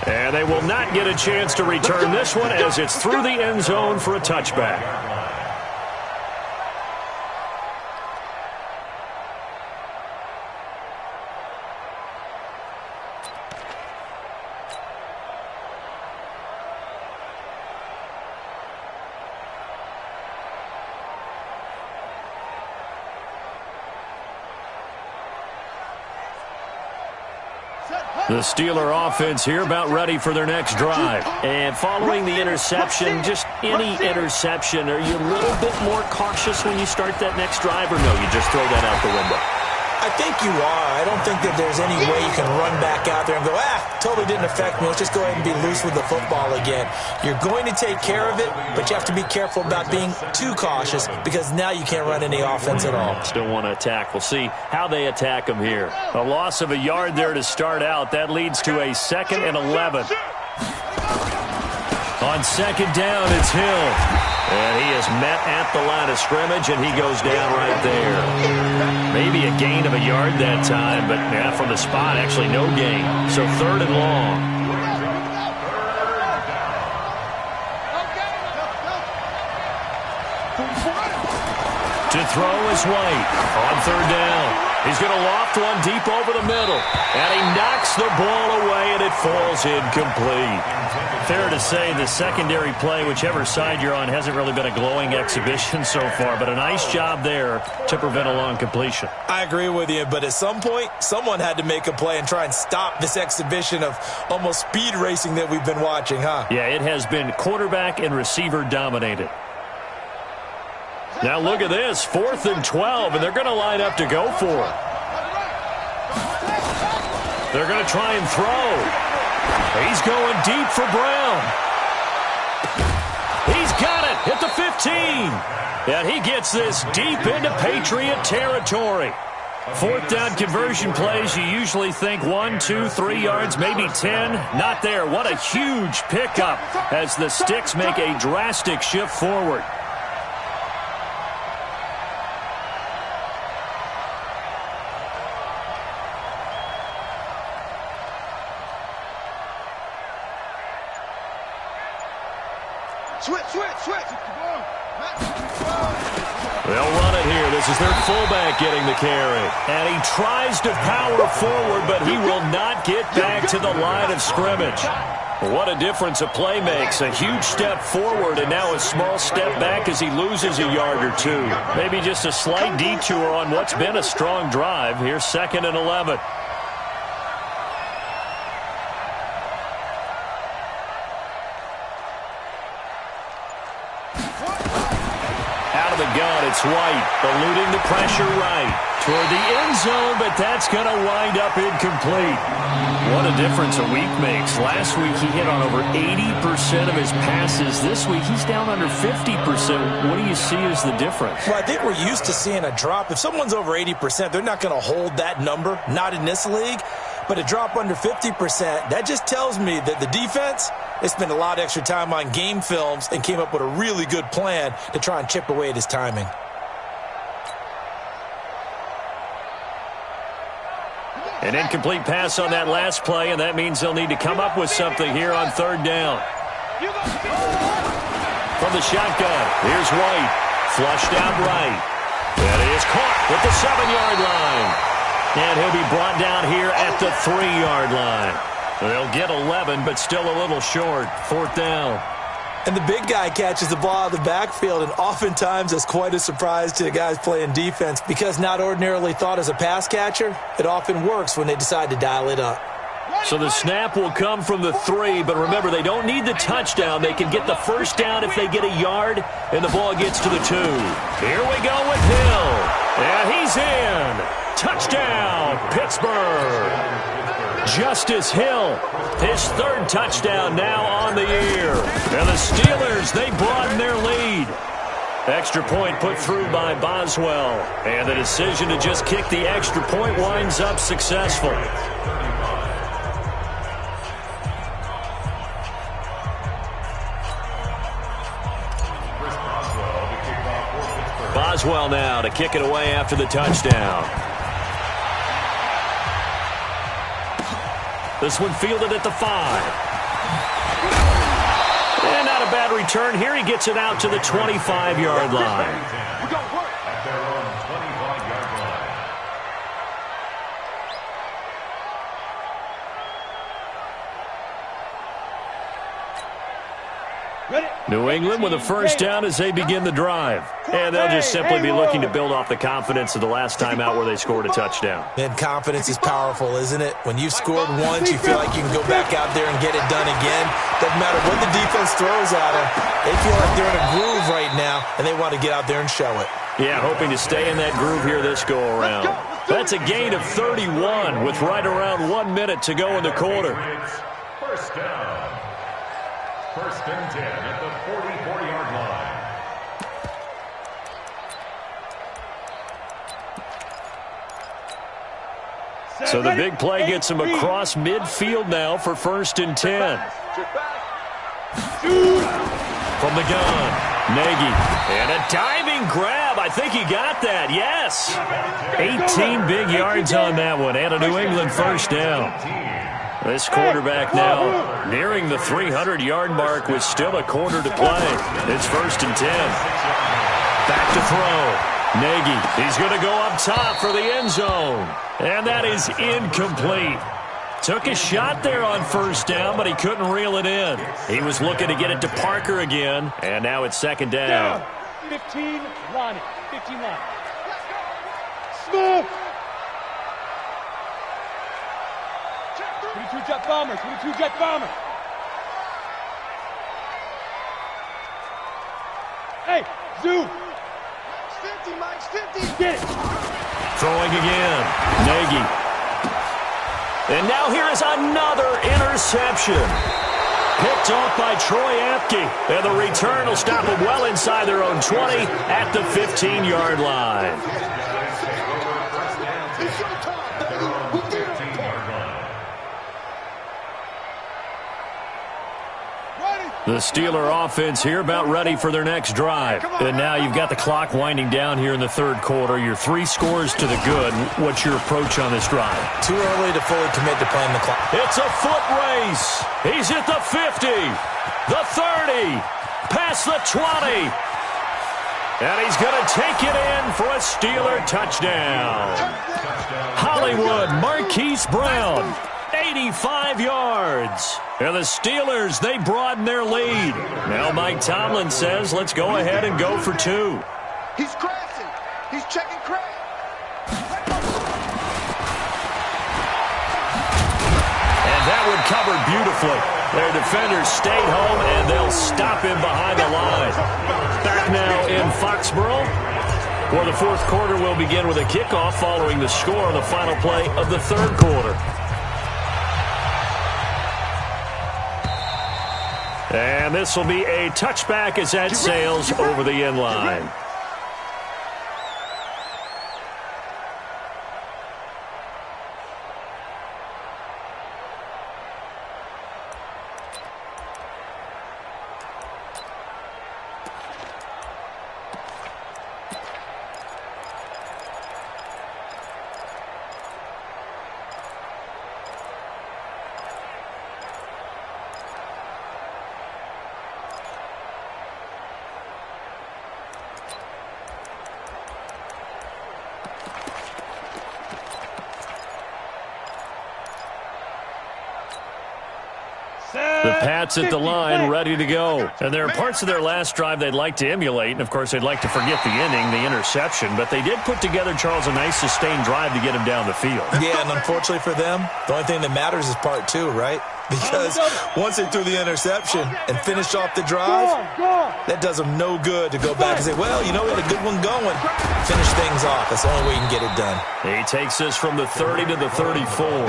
Speaker 3: And they will not get a chance to return this one as it's through the end zone for a touchback. The Steeler offense here about ready for their next drive. And following the interception, just any interception, are you a little bit more cautious when you start that next drive, or no, you just throw that out the window?
Speaker 6: I think you are. I don't think that there's any way you can run back out there and go, totally didn't affect me. Let's just go ahead and be loose with the football again. You're going to take care of it, but you have to be careful about being too cautious, because now you can't run any offense at all.
Speaker 3: Still want to attack. We'll see how they attack them here. A loss of a yard there to start out. That leads to a 2nd and 11. On 2nd down, it's Hill. And he is met at the line of scrimmage, and he goes down right there. Maybe a gain of a yard that time, but from the spot, actually no gain. So 3rd and long. To throw is White on 3rd down. He's going to loft one deep over the middle. And he knocks the ball away, and it falls incomplete. Fair to say the secondary play, whichever side you're on, hasn't really been a glowing exhibition so far. But a nice job there to prevent a long completion.
Speaker 6: I agree with you, but at some point, someone had to make a play and try and stop this exhibition of almost speed racing that we've been watching, huh?
Speaker 3: Yeah, it has been quarterback and receiver dominated. Now look at this, 4th and 12, and they're going to line up to go for it. They're going to try and throw. He's going deep for Brown. He's got it at the 15. And he gets this deep into Patriot territory. Fourth down conversion plays, you usually think 1, 2, 3 yards, maybe 10. Not there. What a huge pickup as the Sticks make a drastic shift forward.
Speaker 4: Switch.
Speaker 3: They'll run it here. This is their fullback getting the carry. And he tries to power forward, but he will not get back to the line of scrimmage. What a difference a play makes. A huge step forward and now a small step back as he loses a yard or two. Maybe just a slight detour on what's been a strong drive. Here's 2nd and 11. It's White, eluding the pressure right toward the end zone, but that's going to wind up incomplete. What a difference a week makes. Last week he hit on over 80% of his passes. This week he's down under 50%. What do you see as the difference?
Speaker 6: Well, I think we're used to seeing a drop. If someone's over 80%, they're not going to hold that number, not in this league. But a drop under 50%, that just tells me that the defense, they spent a lot of extra time on game films and came up with a really good plan to try and chip away at his timing.
Speaker 3: An incomplete pass on that last play, and that means they'll need to come up with something here on 3rd down. From the shotgun, here's White. Flushed out right. And he is caught at the 7-yard line. And he'll be brought down here at the 3-yard line. They'll get 11, but still a little short. 4th down.
Speaker 6: And the big guy catches the ball out of the backfield, and oftentimes it's quite a surprise to the guys playing defense because not ordinarily thought as a pass catcher, it often works when they decide to dial it up.
Speaker 3: So the snap will come from the 3, but remember, they don't need the touchdown. They can get the 1st down if they get a yard, and the ball gets to the 2. Here we go with Hill. And he's in. Touchdown, Pittsburgh. Justice Hill, his 3rd touchdown now on the year. And the Steelers, they broaden their lead. Extra point put through by Boswell. And the decision to just kick the extra point winds up successful. Boswell now to kick it away after the touchdown. This one fielded at the 5. And not a bad return. Here he gets it out to the 25-yard line.
Speaker 5: At their own 25-yard line.
Speaker 3: New England with a 1st down as they begin the drive. And they'll just simply be looking to build off the confidence of the last time out where they scored a touchdown.
Speaker 6: And confidence is powerful, isn't it? When you've scored once, you feel like you can go back out there and get it done again. Doesn't matter what the defense throws at them. They feel like they're in a groove right now, and they want to get out there and show it.
Speaker 3: Yeah, hoping to stay in that groove here this go-around. That's a gain of 31 with right around 1 minute to go in the quarter.
Speaker 5: 1st down. 1st and 10 at the 44-yard line.
Speaker 3: So the big play gets him across midfield now for 1st and 10. From the gun, Nagy. And a diving grab. I think he got that. Yes. 18 big yards on that one. And a New England 1st down. This quarterback now nearing the 300-yard mark with still a quarter to play. It's 1st and 10. Back to throw. Nagy, he's going to go up top for the end zone. And that is incomplete. Took a shot there on 1st down, but he couldn't reel it in. He was looking to get it to Parker again, and now it's 2nd down.
Speaker 4: 15, line it. 15 line. Smooth. 22 jet bomber, 22 jet bomber. Hey, Zoo. Mike's 50. Get it.
Speaker 3: Throwing again. Nagy. And now here is another interception. Picked off by Troy Apke. And the return will stop them well inside their own 20 at the 15-yard line. The Steeler offense here about ready for their next drive. And now you've got the clock winding down here in the third quarter. You're 3 scores to the good. What's your approach on this drive?
Speaker 6: Too early to fully commit to playing the clock.
Speaker 3: It's a foot race. He's at the 50, the 30, past the 20. And he's going to take it in for a Steeler touchdown. Hollywood Marquise Brown, 85 yards. And the Steelers, they broaden their lead. Now Mike Tomlin says, let's go ahead and go for 2.
Speaker 7: He's crashing. He's checking crash.
Speaker 3: And that one covered beautifully. Their defenders stayed home, and they'll stop him behind the line. Back now in Foxborough, where the fourth quarter will begin with a kickoff following the score on the final play of the third quarter. And this will be a touchback as that sails over the end line. The Pats at the line, ready to go. And there are parts of their last drive they'd like to emulate, and, of course, they'd like to forget the ending, the interception. But they did put together, Charles, a nice sustained drive to get him down the field.
Speaker 6: Yeah, and unfortunately for them, the only thing that matters is part 2, right? Because once they threw the interception and finished off the drive, that does them no good to go back and say, well, you know, we had a good one going. Finish things off. That's the only way you can get it done.
Speaker 3: He takes this from the 30 to the 34.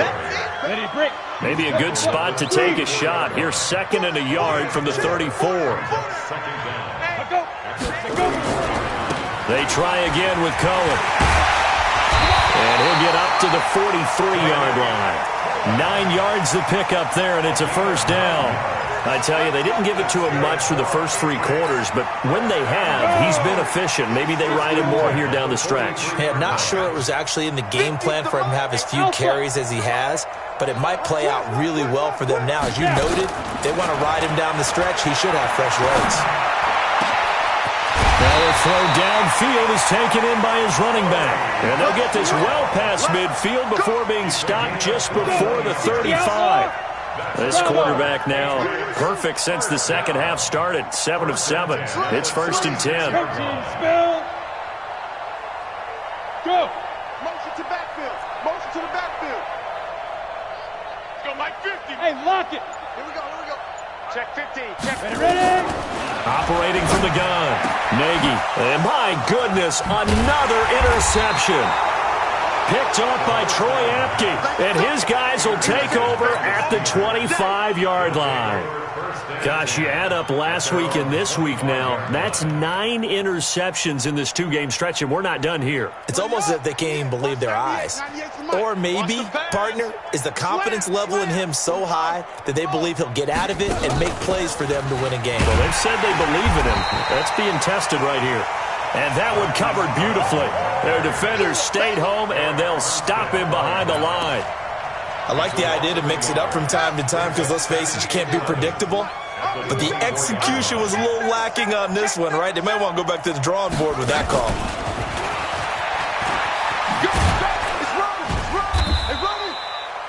Speaker 3: Maybe a good spot to take a shot. Here's 2nd and a yard from the 34. They try again with Cohen. And he'll get up to the 43-yard line. 9 yards to pick up there, and it's a first down. I tell you, they didn't give it to him much for the first 3 quarters, but when they have, he's been efficient. Maybe they ride him more here down the stretch.
Speaker 6: Hey, I'm not sure it was actually in the game plan for him to have as few carries as he has, but it might play out really well for them now. As you noted, they want to ride him down the stretch. He should have fresh legs.
Speaker 3: Now the throw downfield is taken in by his running back. And they'll get this well past midfield before being stopped just before the 35. This quarterback now perfect since the second half started. 7 of 7. It's 1st and 10.
Speaker 7: Go. Motion to backfield. Motion to the backfield. Let's go, Mike 50.
Speaker 4: Hey, lock it.
Speaker 7: Here we go. Here we go. Check 15. Check 15.
Speaker 4: Ready?
Speaker 3: Operating from the gun, Nagy. And my goodness, another interception. Picked off by Troy Apke. And his guys will take over at the 25-yard line. Gosh, you add up last week and this week now. That's 9 interceptions in this 2-game stretch, and we're not done here.
Speaker 6: It's almost as if they can't even believe their eyes. Or maybe, partner, is the confidence level in him so high that they believe he'll get out of it and make plays for them to win a game.
Speaker 3: Well, they've said they believe in him. That's being tested right here. And that one covered beautifully. Their defenders stayed home, and they'll stop him behind the line.
Speaker 6: I like the idea to mix it up from time to time because, let's face it, you can't be predictable. But the execution was a little lacking on this one, right? They might want to go back to the drawing board with that call.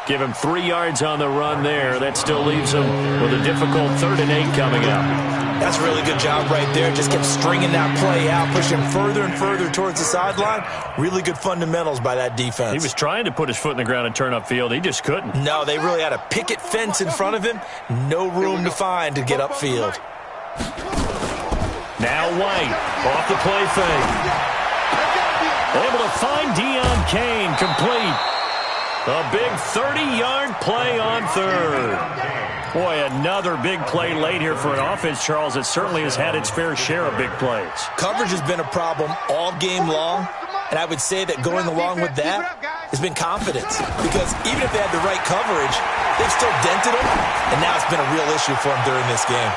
Speaker 3: Give him 3 yards on the run there. That still leaves him with a difficult 3rd and 8 coming up.
Speaker 6: That's a really good job right there. Just kept stringing that play out, pushing further and further towards the sideline. Really good fundamentals by that defense.
Speaker 3: He was trying to put his foot in the ground and turn upfield. He just couldn't.
Speaker 6: No, they really had a picket fence in front of him. No room to find to get upfield.
Speaker 3: Now White off the play fake. Able to find Deion Kane complete. A big 30-yard play on third. Boy, another big play late here for an offense, Charles. It certainly has had its fair share of big plays.
Speaker 6: Coverage has been a problem all game long, and I would say that going along with that has been confidence. Because even if they had the right coverage, they've still dented them, and now it's been a real issue for them during this game.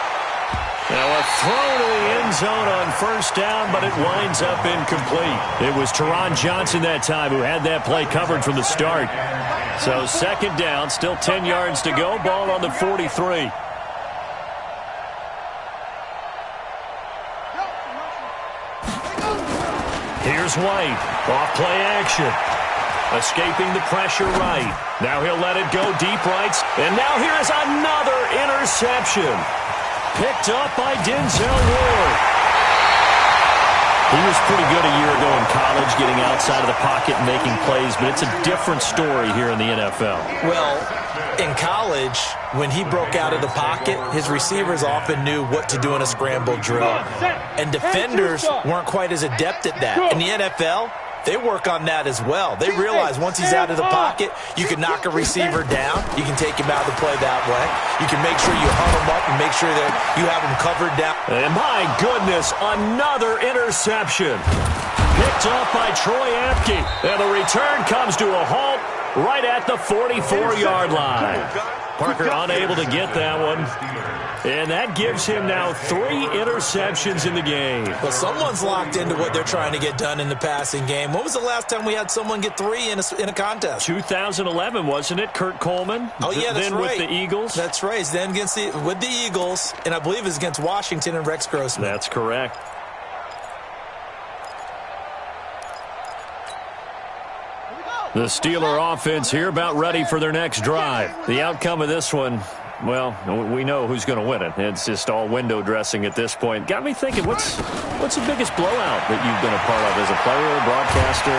Speaker 3: Now a throw to the end zone on first down, but it winds up incomplete. It was Teron Johnson that time who had that play covered from the start. So second down, still 10 yards to go, ball on the 43. Here's White, off play action. Escaping the pressure right. Now he'll let it go deep right. And now here is another interception. Picked up by Denzel Ward. He was pretty good a year ago in college, getting outside of the pocket and making plays, but it's a different story here in the NFL.
Speaker 6: Well, in college, when he broke out of the pocket, his receivers often knew what to do in a scramble drill. And defenders weren't quite as adept at that. In the NFL, they work on that as well. They realize once he's out of the pocket, you can knock a receiver down. You can take him out of the play that way. You can make sure you hunt him up and make sure that you have him covered down.
Speaker 3: And my goodness, another interception. Picked up by Troy Apke. And the return comes to a halt right at the 44-yard line. Parker unable to get that one. And that gives him now 3 interceptions in the game.
Speaker 6: Well, someone's locked into what they're trying to get done in the passing game. When was the last time we had someone get 3 in a contest?
Speaker 3: 2011, wasn't it? Kurt Coleman?
Speaker 6: Oh, yeah, that's
Speaker 3: then
Speaker 6: right.
Speaker 3: With the Eagles?
Speaker 6: That's right. Then with the Eagles, and I believe it's against Washington and Rex Grossman.
Speaker 3: That's correct. The Steeler offense here about ready for their next drive. The outcome of this one, well, we know who's going to win it. It's just all window dressing at this point. Got me thinking, what's the biggest blowout that you've been a part of as a player or broadcaster?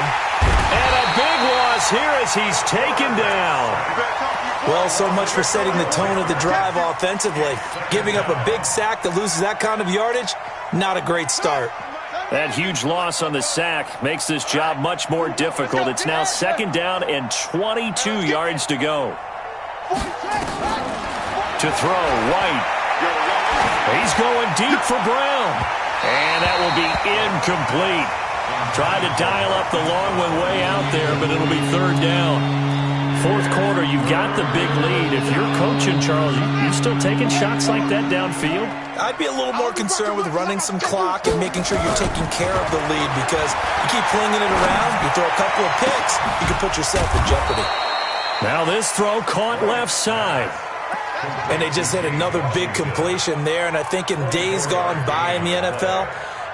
Speaker 3: And a big loss here as he's taken down.
Speaker 6: Well, so much for setting the tone of the drive offensively. Giving up a big sack that loses that kind of yardage, not a great start.
Speaker 3: That huge loss on the sack makes this job much more difficult. It's now second down and 22 yards to go. To throw, White. He's going deep for Brown. And that will be incomplete. Tried to dial up the long one way out there, but it'll be third down. Fourth quarter, you've got the big lead. If you're coaching, Charles, you still taking shots like that downfield?
Speaker 6: I'd be a little more concerned with running some clock and making sure you're taking care of the lead, because you keep flinging it around, you throw a couple of picks, you can put yourself in jeopardy.
Speaker 3: Now this throw caught left side.
Speaker 6: And they just hit another big completion there, and I think in days gone by in the NFL,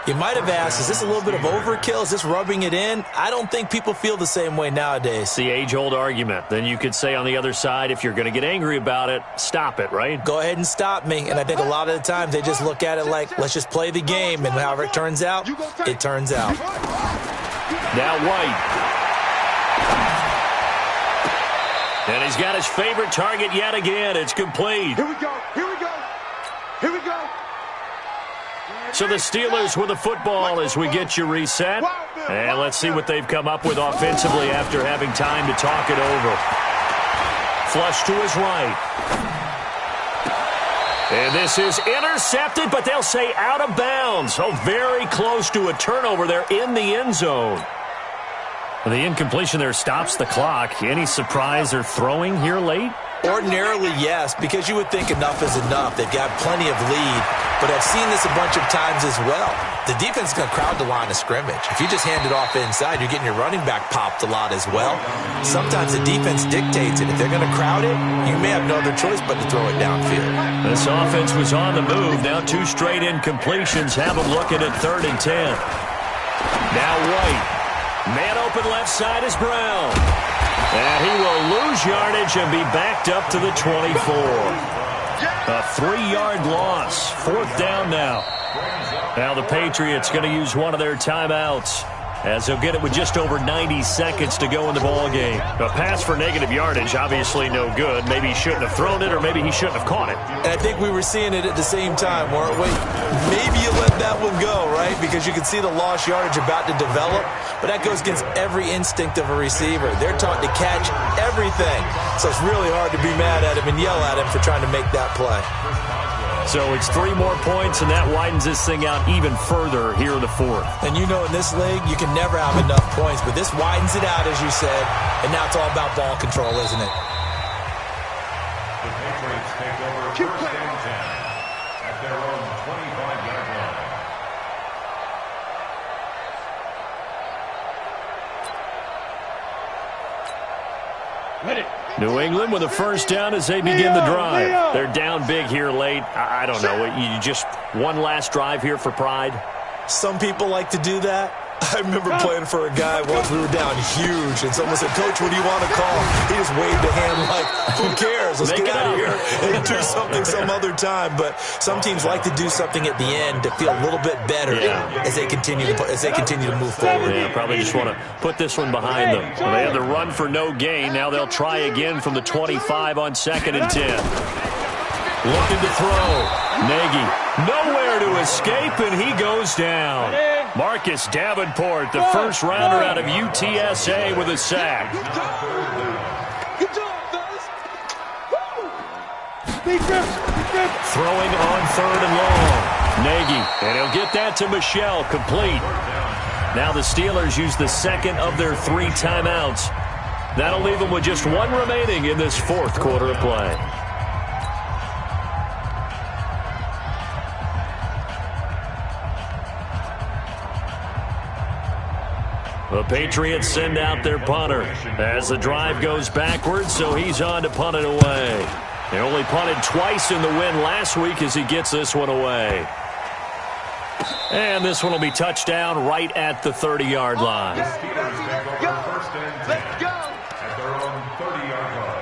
Speaker 6: you might have asked, is this a little bit of overkill? Is this rubbing it in? I don't think people feel the same way nowadays.
Speaker 3: It's the age-old argument. Then you could say on the other side, if you're going to get angry about it, stop it, right?
Speaker 6: Go ahead and stop me. And I think a lot of the times they just look at it like, let's just play the game, and however it turns out, it turns out.
Speaker 3: Now White. And he's got his favorite target yet again. It's complete.
Speaker 7: Here we go. Here we go. Here we go.
Speaker 3: So the Steelers with the football as we get you reset. And let's see what they've come up with offensively after having time to talk it over. Flush to his right. And this is intercepted, but they'll say out of bounds. So very close to a turnover there in the end zone. The incompletion there stops the clock. Any surprise or throwing here late?
Speaker 6: Ordinarily, yes, because you would think enough is enough. They've got plenty of lead, but I've seen this a bunch of times as well. The defense is going to crowd the line of scrimmage. If you just hand it off inside, you're getting your running back popped a lot as well. Sometimes the defense dictates it. If they're going to crowd it, you may have no other choice but to throw it downfield.
Speaker 3: This offense was on the move. Now 2 straight incompletions have them looking at 3rd and 10. Now White. Man open left side is Brown. And he will lose yardage and be backed up to the 24. A 3-yard loss. 4th down now. Now the Patriots going to use one of their timeouts. as they'll get it with just over 90 seconds to go in the ball game. A pass for negative yardage, obviously no good. Maybe he shouldn't have thrown it, or maybe he shouldn't have caught it.
Speaker 6: And I think we were seeing it at the same time, weren't we? Maybe you let that one go, right? Because you can see the lost yardage about to develop, but that goes against every instinct of a receiver. They're taught to catch everything. So it's really hard to be mad at him and yell at him for trying to make that play.
Speaker 3: So it's 3 more points, and that widens this thing out even further here in the fourth.
Speaker 6: And you know in this league, you can never have enough points, but this widens it out, as you said, and now it's all about ball control, isn't it?
Speaker 5: The Patriots take over first and 10 at their own 25-yard line.
Speaker 4: Ready.
Speaker 3: New England with a first down as they begin the drive. They're down big here late. I don't know. You just one last drive here for pride?
Speaker 6: Some people like to do that. I remember playing for a guy once. We were down huge, and someone said, "Coach, what do you want to call?" He just waved a hand like, "Who cares? Let's get out of here and do something some other time." But some teams like to do something at the end to feel a little bit better as they continue to move forward.
Speaker 3: Yeah, probably just want to put this one behind them. Well, they had the run for no gain. Now they'll try again from the 25 on 2nd and 10. Looking to throw. Nagy nowhere to escape, and he goes down. Marcus Davenport, the first rounder out of UTSA, with a sack.
Speaker 7: Good job, fellas.
Speaker 3: Throwing on 3rd and long. Nagy, and he'll get that to Michel, complete. Now the Steelers use the second of their 3 timeouts. That'll leave them with just 1 remaining in this 4th quarter of play. The Patriots send out their punter as the drive goes backwards, so he's on to punt it away. They only punted twice in the win last week as he gets this one away. And this one will be touchdown right at the 30-yard line.
Speaker 5: The Steelers take over first and 10 at their own 30-yard line.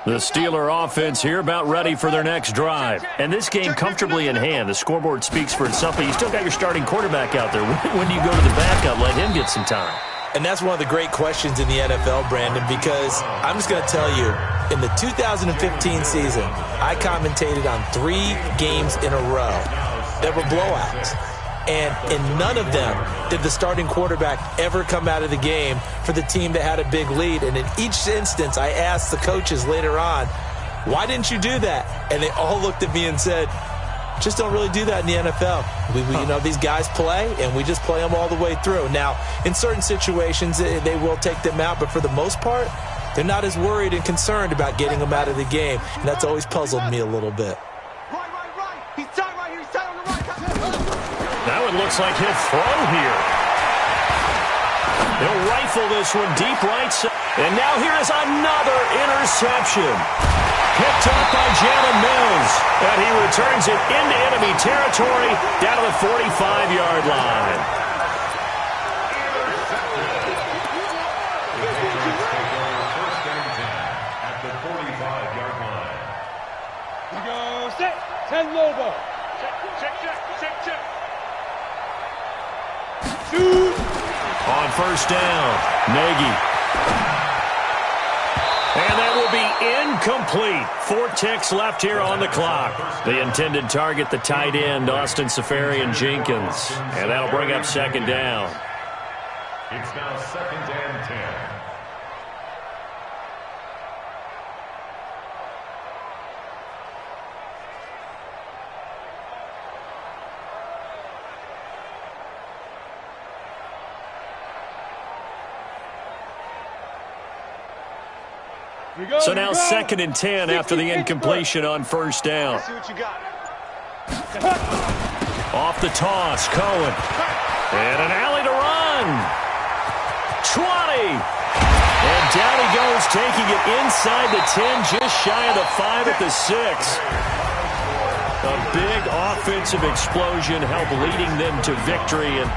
Speaker 3: The Steeler offense here about ready for their next drive. And this game comfortably in hand. The scoreboard speaks for itself, but you still got your starting quarterback out there. When do you go to the backup, let him get some time?
Speaker 6: And that's one of the great questions in the NFL, Brandon, because I'm just going to tell you, in the 2015 season, I commentated on 3 games in a row that were blowouts. And in none of them did the starting quarterback ever come out of the game for the team that had a big lead. And in each instance, I asked the coaches later on, why didn't you do that? And they all looked at me and said, just don't really do that in the NFL. You know, these guys play, and we just play them all the way through. Now, in certain situations, they will take them out, but for the most part, they're not as worried and concerned about getting them out of the game. And that's always puzzled me a little bit.
Speaker 7: Right. He's tight right here. He's tight on the right.
Speaker 3: Now it looks like he'll throw here. He'll rifle this one deep right side. And now here is another interception. Picked up by Jalen Mills. And he returns it into enemy territory down to the 45-yard line.
Speaker 5: First and 10 at the 45-yard line.
Speaker 4: We go set. 10 Lobo. Check. Shoot.
Speaker 3: On first down, Nagy. And that will be incomplete. 4 ticks left here on the clock. The intended target, the tight end, Austin Seferian-Jenkins. And that'll bring up 2nd down.
Speaker 5: It's now 2nd and 10.
Speaker 3: So now 2nd and 10 after the incompletion on first down.
Speaker 7: See what you got.
Speaker 3: Off the toss, Cohen. And an alley to run. 20. And down he goes, taking it inside the 10, just shy of the 5 at the 6. A big offensive explosion helped leading them to victory. And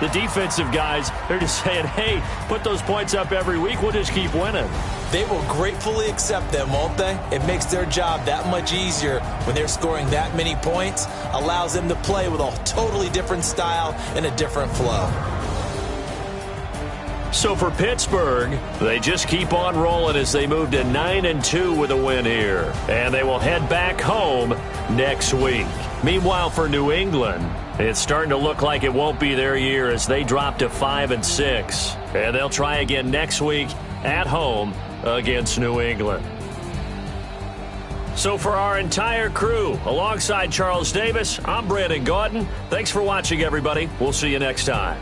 Speaker 3: The defensive guys, they're just saying, hey, put those points up every week. We'll just keep winning.
Speaker 6: They will gratefully accept them, won't they? It makes their job that much easier when they're scoring that many points. Allows them to play with a totally different style and a different flow.
Speaker 3: So for Pittsburgh, they just keep on rolling as they move to 9-2 with a win here. And they will head back home next week. Meanwhile, for New England, it's starting to look like it won't be their year as they drop to 5-6. And they'll try again next week at home against New England. So for our entire crew, alongside Charles Davis, I'm Brandon Gaudin. Thanks for watching, everybody. We'll see you next time.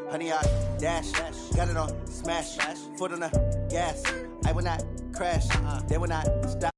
Speaker 8: Honey, I dash, got it on smash, foot on the gas. I will not crash, they will not stop.